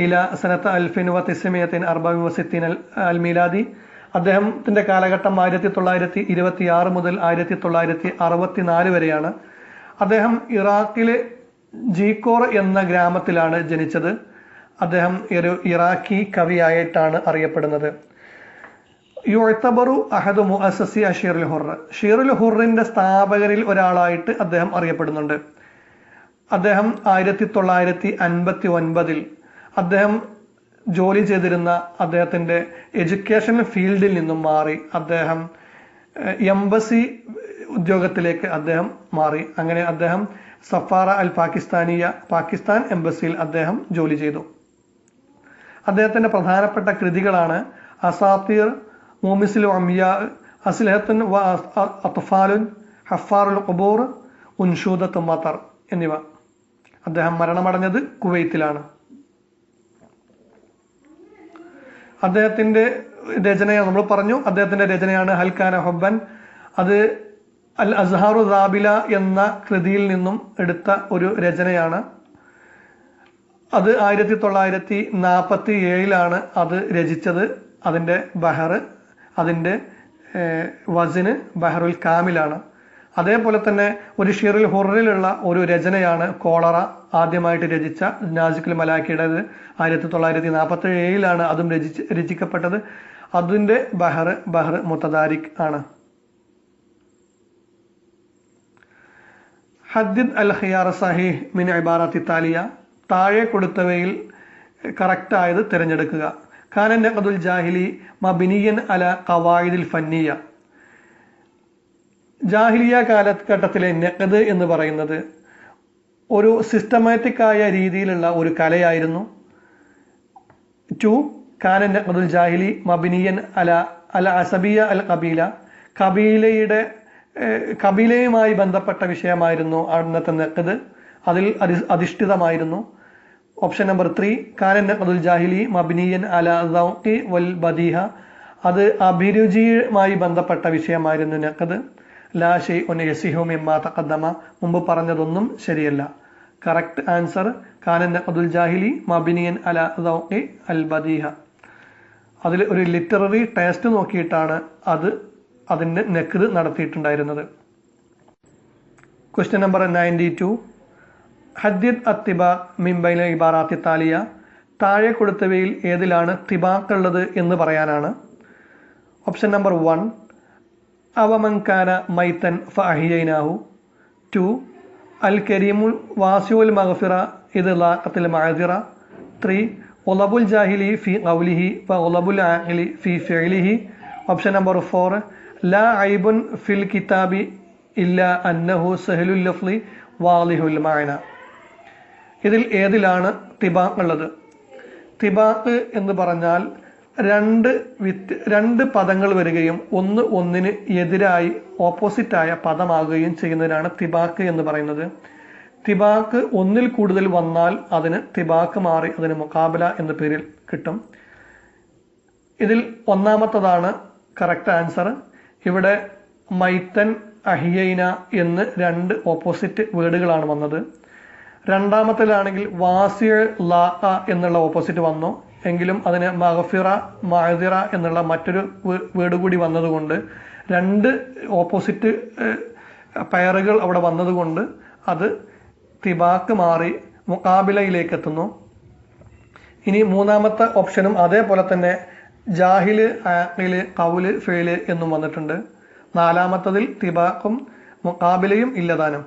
ഇല സനത്ത് 1964 അൽ മീലാദി. അദ്ദേഹത്തിന്റെ കാലഘട്ടം 1926 മുതൽ 1964 വരെയാണ്. അദ്ദേഹം ഇറാഖിലെ ജീക്കോർ എന്ന ഗ്രാമത്തിലാണ് ജനിച്ചത്. അദ്ദേഹം ഒരു ഇറാഖി കവിയായിട്ടാണ് അറിയപ്പെടുന്നത്. യുഅ്തബറു അഹദു മുഅസ്സിസി അഷീറുൽ ഹുർ, ഷീറുൽ ഹുറിന്റെ സ്ഥാപകരിൽ ഒരാളായിട്ട് അദ്ദേഹം അറിയപ്പെടുന്നുണ്ട്. അദ്ദേഹം 1959 അദ്ദേഹം ജോലി ചെയ്തിരുന്ന അദ്ദേഹത്തിന്റെ എഡ്യൂക്കേഷൻ ഫീൽഡിൽ നിന്നും മാറി അദ്ദേഹം എംബസി ഉദ്യോഗത്തിലേക്ക് അദ്ദേഹം മാറി. അങ്ങനെ അദ്ദേഹം സഫാറ അൽ പാകിസ്ഥാനിയ, പാകിസ്ഥാൻ എംബസിയിൽ അദ്ദേഹം ജോലി ചെയ്തു. അദ്ദേഹത്തിന്റെ പ്രധാനപ്പെട്ട കൃതികളാണ് അസാത്തീർ, മൂമിസിൽ അമിയ, അസ്ലഹത്തുൻ വ അത്ഫാലുൻ, ഹഫാറുൽ ഖുബൂർ, ഉൻഷൂദത്ത് മതർ എന്നിവ. അദ്ദേഹം മരണമടഞ്ഞത് കുവൈത്തിലാണ്. അദ്ദേഹത്തിന്റെ രചനയാണ് നമ്മൾ പറഞ്ഞു, അദ്ദേഹത്തിന്റെ രചനയാണ് ഹൽ കാന ഹുബ്ബൻ. അത് അൽ അസ്ഹാറു ദാബില എന്ന കൃതിയിൽ നിന്നും എടുത്ത ഒരു രചനയാണ്. അത് 1947 അത് രചിച്ചത്. അതിൻ്റെ ബഹർ, അതിൻ്റെ വസിന് ബഹറുൽ കാമിലാണ്. അതേപോലെ തന്നെ ഒരു ഷീറുൽ ഹുറിലുള്ള ഒരു രചനയാണ് കോളറ, ആദ്യമായിട്ട് രചിച്ച നാസിഖുൽ മലാക്കിയുടേത്. 1947 അതും രചിക്കപ്പെട്ടത്. അതിൻ്റെ ബഹർ മുത്തദാരിക് ആണ്. ഹദ്ദിദ് അൽ ഖിയാർ സഹീഹ് മിൻ ഇബാറത്തി താലിയ, താഴെ കൊടുത്തവയിൽ കറക്റ്റായത് തിരഞ്ഞെടുക്കുക. കാന നഖദുൽ ജാഹിലി മബ്നിയൻ അല ഖവായിദിൽ ഫന്നിയ. ജാഹിലിയ കാലഘട്ടത്തിലെ നഖദ് എന്ന് പറയുന്നത് ഒരു സിസ്റ്റമാറ്റിക് ആയ രീതിയിലുള്ള ഒരു കലയായിരുന്നു. 2 കാന നഖദുൽ ജാഹിലി മബ്നിയൻ അല അൽ അസബിയ അൽ ഖബീല, കബീലയുമായി ബന്ധപ്പെട്ട വിഷയമായിരുന്നു അന്നത്തെ നഖദ്, അതിൽ അധിഷ്ഠിതമായിരുന്നു. ഓപ്ഷൻ നമ്പർ 3 കാന നഖദുൽ ജാഹിലി മബ്നിയൻ അല ദൗഖി വൽ ബദീഹ, അത് അഭിരുചിയുമായി ബന്ധപ്പെട്ട വിഷയമായിരുന്നു നഖദ്. ലാ ഷൈഉൻ യസിഹു മിമ്മാ തഖദ്ദമ, മുമ്പ് പറഞ്ഞതൊന്നും ശരിയല്ല. കറക്റ്റ് ആൻസർ കാന നഖദുൽ ജാഹിലി മബ്നിയൻ അല ദൗഖി അൽ ബദീഹ. അതിൽ ഒരു ലിറ്റററി ടേസ്റ്റ് നോക്കിയിട്ടാണ് അതിൻ്റെ നഖദ് നടത്തിയിട്ടുണ്ടായിരുന്നത്. ക്വസ്റ്റ്യൻ നമ്പർ 92, ഹദ്ദിദ് അത്തിബാഖ് മിൻ ബൈന ഇബാറാത്തി താലിയ. താഴെ കൊടുത്തവയിൽ ഏതിലാണ് തിബാഖ് ഉള്ളത് എന്ന് പറയാനാണ്. Option number 1 അവമൻകാന മൈത്തൻ ഫഅഹിയൈനാഹു. 2 അൽ കരീമുൽ വാസിഉൽ മഗ്ഫിറ ഇദ്ലാഖത്തുൽ മഅദിറ. 3 ഉലബുൽ ജാഹിലി ഫി ഖൗലിഹി വ ഉലബുൽ ആഖിലി ഫി ഫിഅലിഹി. ഓപ്ഷൻ നമ്പർ 4 ലാ ഐബുൻ ഫിൽ കിതാബി ഇല്ലാ അന്നഹു സഹലുൽ ലഫ്ളി വാളിഹുൽ മഅന. ഇതിൽ ഏതിലാണ് തിബാഖ് ഉള്ളത്? തിബാഖ് എന്ന് പറഞ്ഞാൽ രണ്ട് പദങ്ങൾ വരികയും ഒന്നിന് എതിരായി ഓപ്പോസിറ്റായ പദമാകുകയും ചെയ്യുന്നതിനാണ് തിബാഖ് എന്ന് പറയുന്നത്. തിബാഖ് ഒന്നിൽ കൂടുതൽ വന്നാൽ അതിന് തിബാഖ് മാറി അതിന് മുഖാബല എന്ന പേരിൽ കിട്ടും. ഇതിൽ ഒന്നാമത്തതാണ് കറക്റ്റ് ആൻസർ. ഇവിടെ മൈത്തൻ അഹിയൈന എന്ന് 2 ഓപ്പോസിറ്റ് വേർഡുകളാണ് വന്നത്. രണ്ടാമത്തിലാണെങ്കിൽ വാസിയ ലാഖ എന്നുള്ള ഓപ്പോസിറ്റ് വന്നു, എങ്കിലും അതിന് മഗ്ഫിറ മഅദിറ എന്നുള്ള മറ്റൊരു വേർഡ് കൂടി വന്നതുകൊണ്ട് 2 ഓപ്പോസിറ്റ് പെയറുകൾ അവിടെ വന്നതുകൊണ്ട് അത് തിബാഖ് മാറി മുഖാബിലയിലേക്ക് എത്തുന്നു. ഇനി മൂന്നാമത്തെ ഓപ്ഷനും അതേപോലെ തന്നെ ജാഹില് ആഖില് ഖൗല് ഫിഅല് എന്നും വന്നിട്ടുണ്ട്. നാലാമത്തതിൽ തിബാഖും മുഖാബിലയും ഇല്ലതാനും.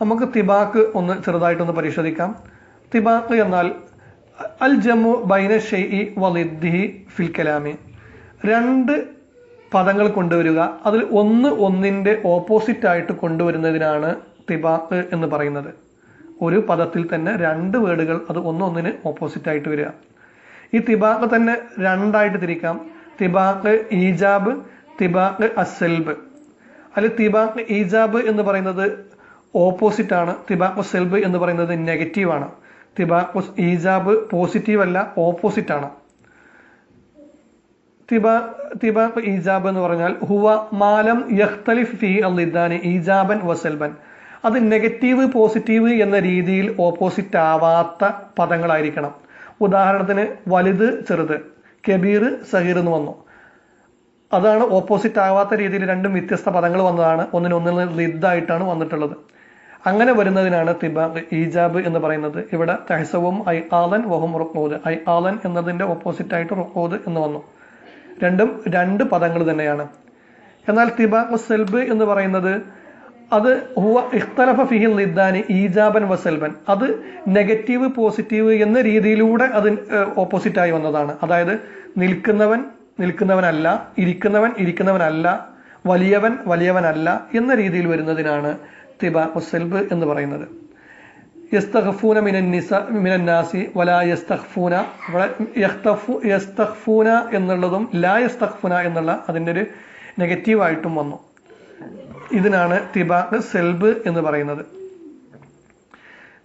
നമുക്ക് തിബാഖ് ഒന്ന് ചെറുതായിട്ടൊന്ന് പരിശോധിക്കാം. തിബാഖ് എന്നാൽ അൽ ജമു ബൈന ഷൈഇ വളിദ്ദിഹി ഫിൽ കലാമി. 2 പദങ്ങൾ കൊണ്ടുവരിക, അതിൽ ഒന്നിൻ്റെ ഓപ്പോസിറ്റ് ആയിട്ട് കൊണ്ടുവരുന്നതിനാണ് തിബാഖ് എന്ന് പറയുന്നത്. ഒരു പദത്തിൽ തന്നെ 2 വേർഡുകൾ അത് ഒന്നിന് ഓപ്പോസിറ്റ് ആയിട്ട് വരിക. ഈ തിബാഖ് തന്നെ 2 ആയിട്ട് തിരിക്കാം. തിബാഖ് ഈജാബ്, തിബാഖ് അസ്സൽബ്. അതിൽ തിബാഖ് ഈജാബ് എന്ന് പറയുന്നത് ഓപ്പോസിറ്റ് ആണ്. തിബാഖ് സെൽബ് എന്ന് പറയുന്നത് നെഗറ്റീവ് ആണ്. തിബാഖ് ഈജാബ് പോസിറ്റീവ് അല്ല, ഓപ്പോസിറ്റ് ആണ്. തിബാഖ് ഈജാബ് എന്ന് പറഞ്ഞാൽ ഹുവ മാലം യഖ്തലിഫ് ഫീ അൽദിദാനി ഈജാബൻ വസൽബൻ. അത് നെഗറ്റീവ് പോസിറ്റീവ് എന്ന രീതിയിൽ ഓപ്പോസിറ്റ് ആവാത്ത പദങ്ങളായിരിക്കണം. ഉദാഹരണത്തിന് വലുത് ചെറുത്, കബീർ സഗീർ എന്ന് വന്നു. അതാണ് ഓപ്പോസിറ്റ് ആവാത്ത രീതിയിൽ 2 വ്യത്യസ്ത പദങ്ങൾ വന്നതാണ്. ഒന്നിൽ ലിദ്ദായിട്ടാണ് വന്നിട്ടുള്ളത്. അങ്ങനെ വരുന്നതിനാണ് തിബാഖ് ഈജാബ് എന്ന് പറയുന്നത്. ഇവിടെ തഹ്സവും ഐ ആലൻ വഹും റുഖൂദ്. ഐ ആലൻ എന്നതിൻ്റെ ഓപ്പോസിറ്റ് ആയിട്ട് റുഖൂദ് എന്ന് വന്നു. രണ്ടും 2 പദങ്ങൾ തന്നെയാണ്. എന്നാൽ തിബാഖ് സെൽബ് എന്ന് പറയുന്നത് അത് ഹുവ ഇഖ്തലഫ ഫിഹി ലിദ്ദാനി ഈജാബൻ വസൽബൻ. അത് നെഗറ്റീവ് പോസിറ്റീവ് എന്ന രീതിയിലൂടെ അത് ഓപ്പോസിറ്റായി വന്നതാണ്. അതായത് നിൽക്കുന്നവനല്ല, ഇരിക്കുന്നവനല്ല, വലിയവനല്ല എന്ന രീതിയിൽ വരുന്നതിനാണ് തിബാഖ് സെൽബ് എന്ന് പറയുന്നത്. യസ്തഖ്ഫൂന മിനൻ നാസി വലാ യസ്തഖ്ഫൂന. ഇവിടെ യസ്തഖ്ഫൂന എന്നുള്ളതും ലാ യസ്തഖ്ഫൂന എന്നുള്ള അതിൻ്റെ ഒരു നെഗറ്റീവായിട്ടും വന്നു. ഇതിനാണ് തിബാഖ് സെൽബ് എന്ന് പറയുന്നത്.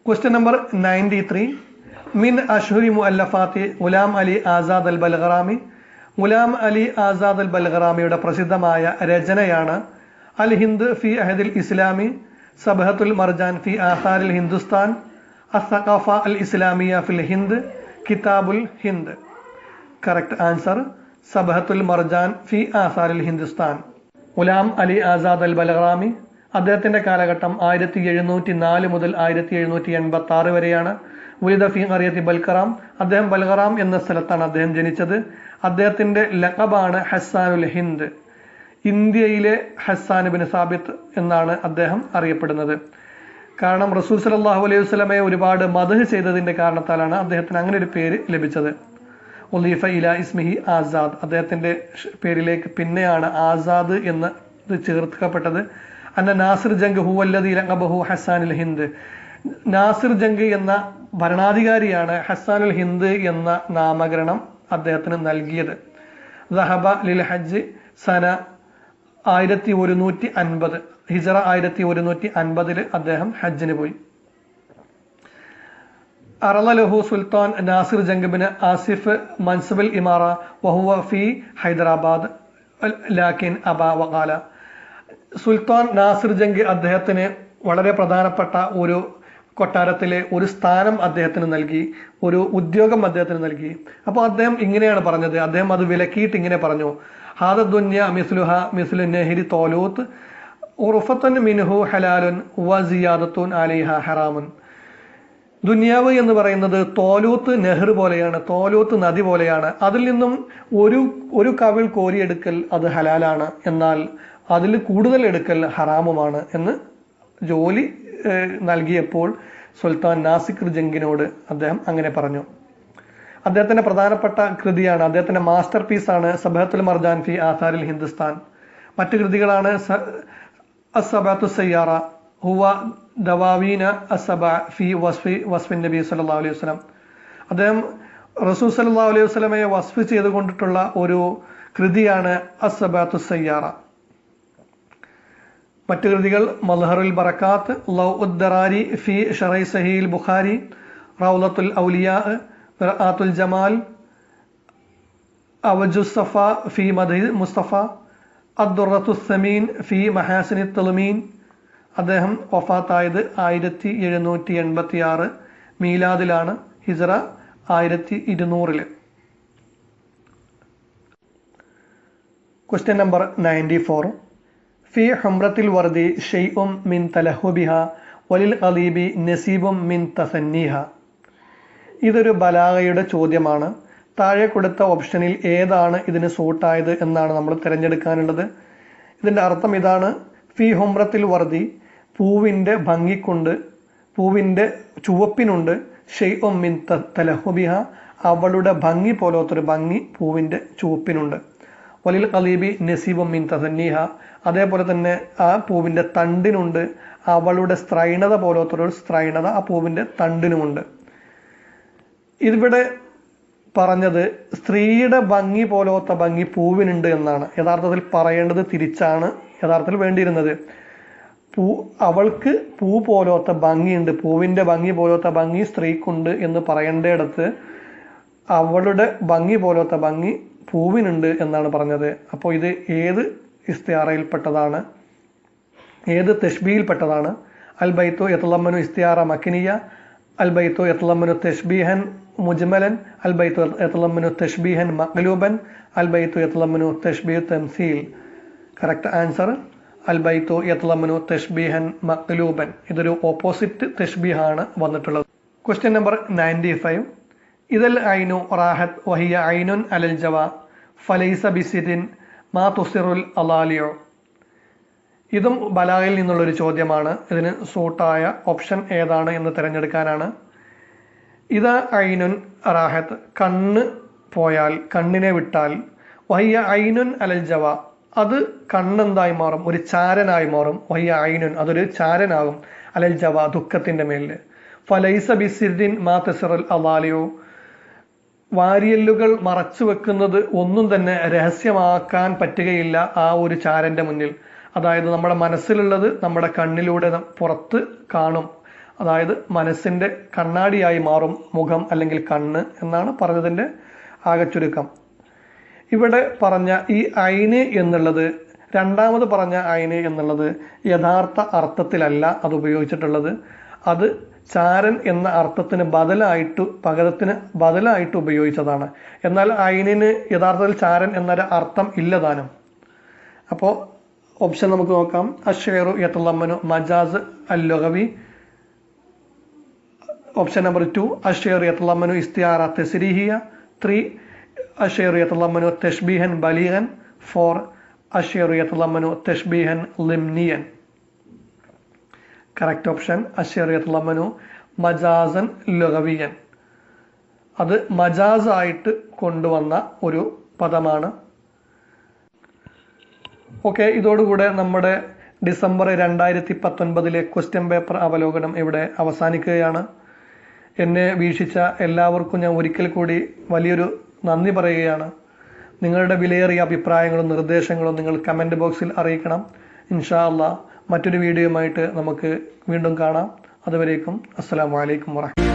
Question number 93. മിൻ അഷ്ഹുരി മുഅല്ലഫാത്തി ഗുലാം അലി ആസാദ് അൽ ബൽഗറാമി. ഗുലാം അലി ആസാദ് അൽ ബൽഗറാമിയുടെ പ്രസിദ്ധമായ രചനയാണ് അൽ ഹിന്ദ് ഫി അഹദിൽ ഇസ്ലാമി, സബഹത്തുൽ മർജാൻ ഫി ആസാരിൽ ഹിന്ദുസ്ഥാൻ, അസ്സഖാഫ അൽ ഇസ്ലാമിയ ഫിൽ ഹിന്ദ്, കിതാബുൽ ഹിന്ദ്. കറക്റ്റ് ആൻസർ സബഹത്തുൽ മർജാൻ ഫി ആസാരിൽ ഹിന്ദുസ്ഥാൻ. ഗുലാം അലി ആസാദ് അൽ ബൽഗറാമി അദ്ദേഹത്തിൻ്റെ കാലഘട്ടം 1704 മുതൽ 1786 വരെയാണ്. ഉലിദ ഫി ഖറിയത്തി ബൽഗറാം. അദ്ദേഹം ബൽഗറാം എന്ന സ്ഥലത്താണ് അദ്ദേഹം ജനിച്ചത്. അദ്ദേഹത്തിൻ്റെ ലഖബാണ് ഹസ്സാനുൽ ഹിന്ദ്. ഇന്ത്യയിലെ ഹസ്സാൻ ബിൻ സാബിത്ത് എന്നാണ് അദ്ദേഹം അറിയപ്പെടുന്നത്. കാരണം റസൂൽ സല്ലല്ലാഹു അലൈഹി വസല്ലമയെ ഒരുപാട് മദ്ഹ് ചെയ്തതിൻ്റെ കാരണത്താലാണ് അദ്ദേഹത്തിന് അങ്ങനെ ഒരു പേര് ലഭിച്ചത്. ഉലീഫ ഇല ഇസ്മിഹി ആസാദ്. അദ്ദേഹത്തിൻ്റെ പേരിലേക്ക് പിന്നെയാണ് ആസാദ് എന്ന് ചേർക്കപ്പെട്ടത്. അന്ന നാസിർ ജംഗ് ഹുവല്ലദീ ലഖബഹു ഹസ്സാനുൽ ഹിന്ദ്. നാസിർ ജംഗ് എന്ന ഭരണാധികാരിയാണ് ഹസ്സാനുൽ ഹിന്ദ് എന്ന നാമകരണം അദ്ദേഹത്തിന് നൽകിയത്. ദഹബ ലിൽ ഹജ്ജ് സന 1150 ഹിജറ 1150 അദ്ദേഹം ഹജ്ജിന് പോയി. അറലഹു സുൽത്താൻ നാസിർ ജംഗ് ബിൻ ആസിഫ് മൻസബൽ ഇമാറ വഹുവ ഫി ഹൈദരാബാദ് ലാക്കിൻ അബ വഖാല. സുൽത്താൻ നാസിർ ജംഗ് അദ്ദേഹത്തിന് വളരെ പ്രധാനപ്പെട്ട ഒരു കൊട്ടാരത്തിലെ ഒരു സ്ഥാനം അദ്ദേഹത്തിന് നൽകി, ഒരു ഉദ്യോഗം അദ്ദേഹത്തിന് നൽകി. അപ്പോൾ അദ്ദേഹം ഇങ്ങനെയാണ് പറഞ്ഞത്, അദ്ദേഹം അത് വിലക്കിയിട്ട് ഇങ്ങനെ പറഞ്ഞു: ഹാദ ദുന്യ മിസ്ലുഹ മിസ്ലു നഹരി തോലൂത്ത് ഉറുഫത്തുൻ മിൻഹു ഹലാലുൻ വ സിയാദത്തുൻ അലൈഹ ഹറാമുൻ. ദുനിയാവ് എന്ന് പറയുന്നത് തോലൂത്ത് നെഹ്റ് പോലെയാണ്, തോലൂത്ത് നദി പോലെയാണ്. അതിൽ നിന്നും ഒരു കവിൾ കോരിയെടുക്കൽ അത് ഹലാലാണ്, എന്നാൽ അതിൽ കൂടുതൽ എടുക്കൽ ഹറാമുമാണ് എന്ന് ജോലി നൽകിയപ്പോൾ സുൽത്താൻ നാസിർ ജംഗിനോട് അദ്ദേഹം അങ്ങനെ പറഞ്ഞു. അദ്ദേഹത്തിന്റെ പ്രധാനപ്പെട്ട കൃതിയാണ്, അദ്ദേഹത്തിന്റെ മാസ്റ്റർ പീസാണ് സബഹത്തുൽ മർജാൻ ഫി ആഥാരിൽ ഹിന്ദുസ്ഥാൻ. മറ്റു കൃതികളാണ് അസ്സബഅത്തു സയ്യാറ, ഹുവ ദവാവീന അസ്സബ ഫി വസ്ഫിൻ നബി സല്ലല്ലാഹു അലൈഹി വസല്ലം. അദ്ദേഹം റസൂൽ സല്ലല്ലാഹു അലൈഹി വസല്ലമയെ വസ്ഫ് ചെയ്തുകൊണ്ടിട്ടുള്ള ഒരു കൃതിയാണ് അസ്സബഅത്തു സയ്യാറ. മറ്റു കൃതികൾ മദ്ഹറുൽ ബറകാത്ത്, ലൗ ഉദ്ദറാരി ഫി ശറഹ് സഹീൽ ബുഖാരി, റൗളത്തുൽ ഔലിയാ, മിർആത്തുൽ ജമാൽ, അവജുസ് സഫ ഫി മദ്ഹി മുസ്തഫ, അദ്ദുറത്തുസ് സമീൻ ഫി മഹാസിനിത് തൽമീൻ. അദ്ദേഹം വഫാത്തായത് 1786 മീലാദിലാണ്, ഹിജ്റ 1200. Question number 94. ഫി ഹംറത്തിൽ വർദി ഷൈഉം മിൻ തലഹുബിഹ വലിൽ ഖലീബി നസീബും മിൻ തസന്നീഹ. ഇതൊരു ബലാഗയുടെ ചോദ്യമാണ്. താഴെ കൊടുത്ത ഓപ്ഷനിൽ ഏതാണ് ഇതിന് സൂട്ടായത് എന്നാണ് നമ്മൾ തിരഞ്ഞെടുക്കാനുള്ളത്. ഇതിൻ്റെ അർത്ഥം ഇതാണ്: ഫി ഹുംറത്തിൽ വർദി, പൂവിൻ്റെ ഭംഗിക്കുണ്ട്, പൂവിൻ്റെ ചുവപ്പിനുണ്ട്, ഷൈഉം മിൻ തലഹുബിഹ, അവളുടെ ഭംഗി പോലത്തൊരു ഭംഗി പൂവിൻ്റെ ചുവപ്പിനുണ്ട്, വലിൽ ഖലീബി നസീബും മിൻ തസന്നീഹ, അതേപോലെ തന്നെ ആ പൂവിൻ്റെ തണ്ടിനുണ്ട്, അവളുടെ സ്ത്രൈണത പോലത്തൊരു സ്ത്രൈണത ആ പൂവിൻ്റെ തണ്ടിനുമുണ്ട്. ഇവിടെ പറഞ്ഞത് സ്ത്രീയുടെ ഭംഗി പോലത്തെ ഭംഗി പൂവിനുണ്ട് എന്നാണ്. യഥാർത്ഥത്തിൽ പറയേണ്ടത് തിരിച്ചാണ് യഥാർത്ഥത്തിൽ വേണ്ടിയിരുന്നത്. അവൾക്ക് പൂ പോലത്തെ ഭംഗിയുണ്ട്, പൂവിൻ്റെ ഭംഗി പോലത്തെ ഭംഗി സ്ത്രീക്കുണ്ട് എന്ന് പറയേണ്ടയിടത്ത് അവളുടെ ഭംഗി പോലത്തെ ഭംഗി പൂവിനുണ്ട് എന്നാണ് പറഞ്ഞത്. അപ്പോൾ ഇത് ഏത് ഇസ്തിയാറയിൽപ്പെട്ടതാണ്, ഏത് തശ്ബീഹിൽപ്പെട്ടതാണ്? അൽ ബൈത്തു യതളമ്മനു ഇസ്തിയാറ മക്കിനിയ, അൽ ബൈത്തു യതളമ്മനു തശ്ബീഹൻ മുജ്മലൻ, അൽ ബൈത്തു യതളമ്മനു തശ്ബീഹൻ മഖ്ലൂബൻ, അൽ ബൈത്തു യതളമ്മനു തശ്ബീഹ് തംസീൽ. കറക്റ്റ് ആൻസർ അൽ ബൈത്തു യതളമ്മനു തശ്ബീഹൻ മഖ്ലൂബൻ. ഇതൊരു ഓപ്പോസിറ്റ് തശ്ബീഹാണ് വന്നിട്ടുള്ളത്. Question number 95. ഇദൽ ഐനു റാഹത്ത് വഹിയ ഐനുൻ അലൽ ജവാ ഫലൈസ ബിസിദിൻ മാ തുസിറുൽ അലാലിയോ. ഇതും ബലാഗയിൽ നിന്നുള്ളൊരു ചോദ്യമാണ്. ഇതിന് സൂട്ടായ ഓപ്ഷൻ ഏതാണ് എന്ന് തിരഞ്ഞെടുക്കാനാണ്. ഇതാ ഐനുൻ റാഹത്ത്, കണ്ണ് പോയാൽ, കണ്ണിനെ വിട്ടാൽ, വഹിയ ഐനുൻ അലൽ ജവ, അത് കണ്ണെന്തായി മാറും? ഒരു ചാരനായി മാറും. വഹിയ ഐനുൻ, അതൊരു ചാരനാകും, അലൽ ജവ, ദുഃഖത്തിന്റെ മേലിൽ. ഫലൈസ ബിസിദ്ദിൻ മാ തസിറുൽ അലാലിയോ, വാരിയല്ലുകൾ മറച്ചു വെക്കുന്നത് ഒന്നും തന്നെ രഹസ്യമാക്കാൻ പറ്റുകയില്ല ആ ഒരു ചാരന്റെ മുന്നിൽ. അതായത് നമ്മുടെ മനസ്സിലുള്ളത് നമ്മുടെ കണ്ണിലൂടെ പുറത്ത് കാണും. അതായത് മനസ്സിന്റെ കണ്ണാടിയായി മാറും മുഖം അല്ലെങ്കിൽ കണ്ണ് എന്നാണ് പറഞ്ഞതിൻ്റെ ആകെ ചുരുക്കം. ഇവിടെ പറഞ്ഞ ഈ ഐന് എന്നുള്ളത്, രണ്ടാമത് പറഞ്ഞ ഐന് എന്നുള്ളത് യഥാർത്ഥ അർത്ഥത്തിലല്ല അത് ഉപയോഗിച്ചിട്ടുള്ളത്. അത് ചാരൻ എന്ന അർത്ഥത്തിന് പകരത്തിന് ബദലായിട്ട് ഉപയോഗിച്ചതാണ്. എന്നാൽ ഐനിന് യഥാർത്ഥത്തിൽ ചാരൻ എന്നൊരു അർത്ഥം ഇല്ലതാനും. അപ്പോൾ ഓപ്ഷൻ നമുക്ക് നോക്കാം. അഷ്ശേറു യതളമ്മനു മജാസ് അൽ ലുഗവി. ഓപ്ഷൻ നമ്പർ 2, അഷ്ശേറു യതളമ്മനു ഇസ്തിയാറ തസ്രീഹിയ. 3, അഷ്ശേറു യതളമ്മനു തശ്ബീഹൻ ബലീഗൻ. 4, അഷ്ശേറു യതളമ്മനു തശ്ബീഹൻ ലിംനിയൻ. കറക്റ്റ് ഓപ്ഷൻ അഷ്ശേറു യതളമ്മനു മജാസൻ ലുഗവിയൻ. അത് മജാസായിട്ട് കൊണ്ടുവന്ന ഒരു പദമാണ്. ഓക്കെ, ഇതോടുകൂടെ നമ്മുടെ ഡിസംബർ 2019 ക്വസ്റ്റ്യൻ പേപ്പർ അവലോകനം ഇവിടെ അവസാനിക്കുകയാണ്. എന്നെ വീക്ഷിച്ച എല്ലാവർക്കും ഞാൻ ഒരിക്കൽ കൂടി വലിയൊരു നന്ദി പറയുകയാണ്. നിങ്ങളുടെ വിലയേറിയ അഭിപ്രായങ്ങളും നിർദ്ദേശങ്ങളും നിങ്ങൾ കമൻറ്റ് ബോക്സിൽ അറിയിക്കണം. ഇൻഷാ അല്ലാഹ് മറ്റൊരു വീഡിയോയുമായിട്ട് നമുക്ക് വീണ്ടും കാണാം. അതുവരേക്കും അസ്സലാമു അലൈക്കും വറഹ്മത്തുള്ളാഹി.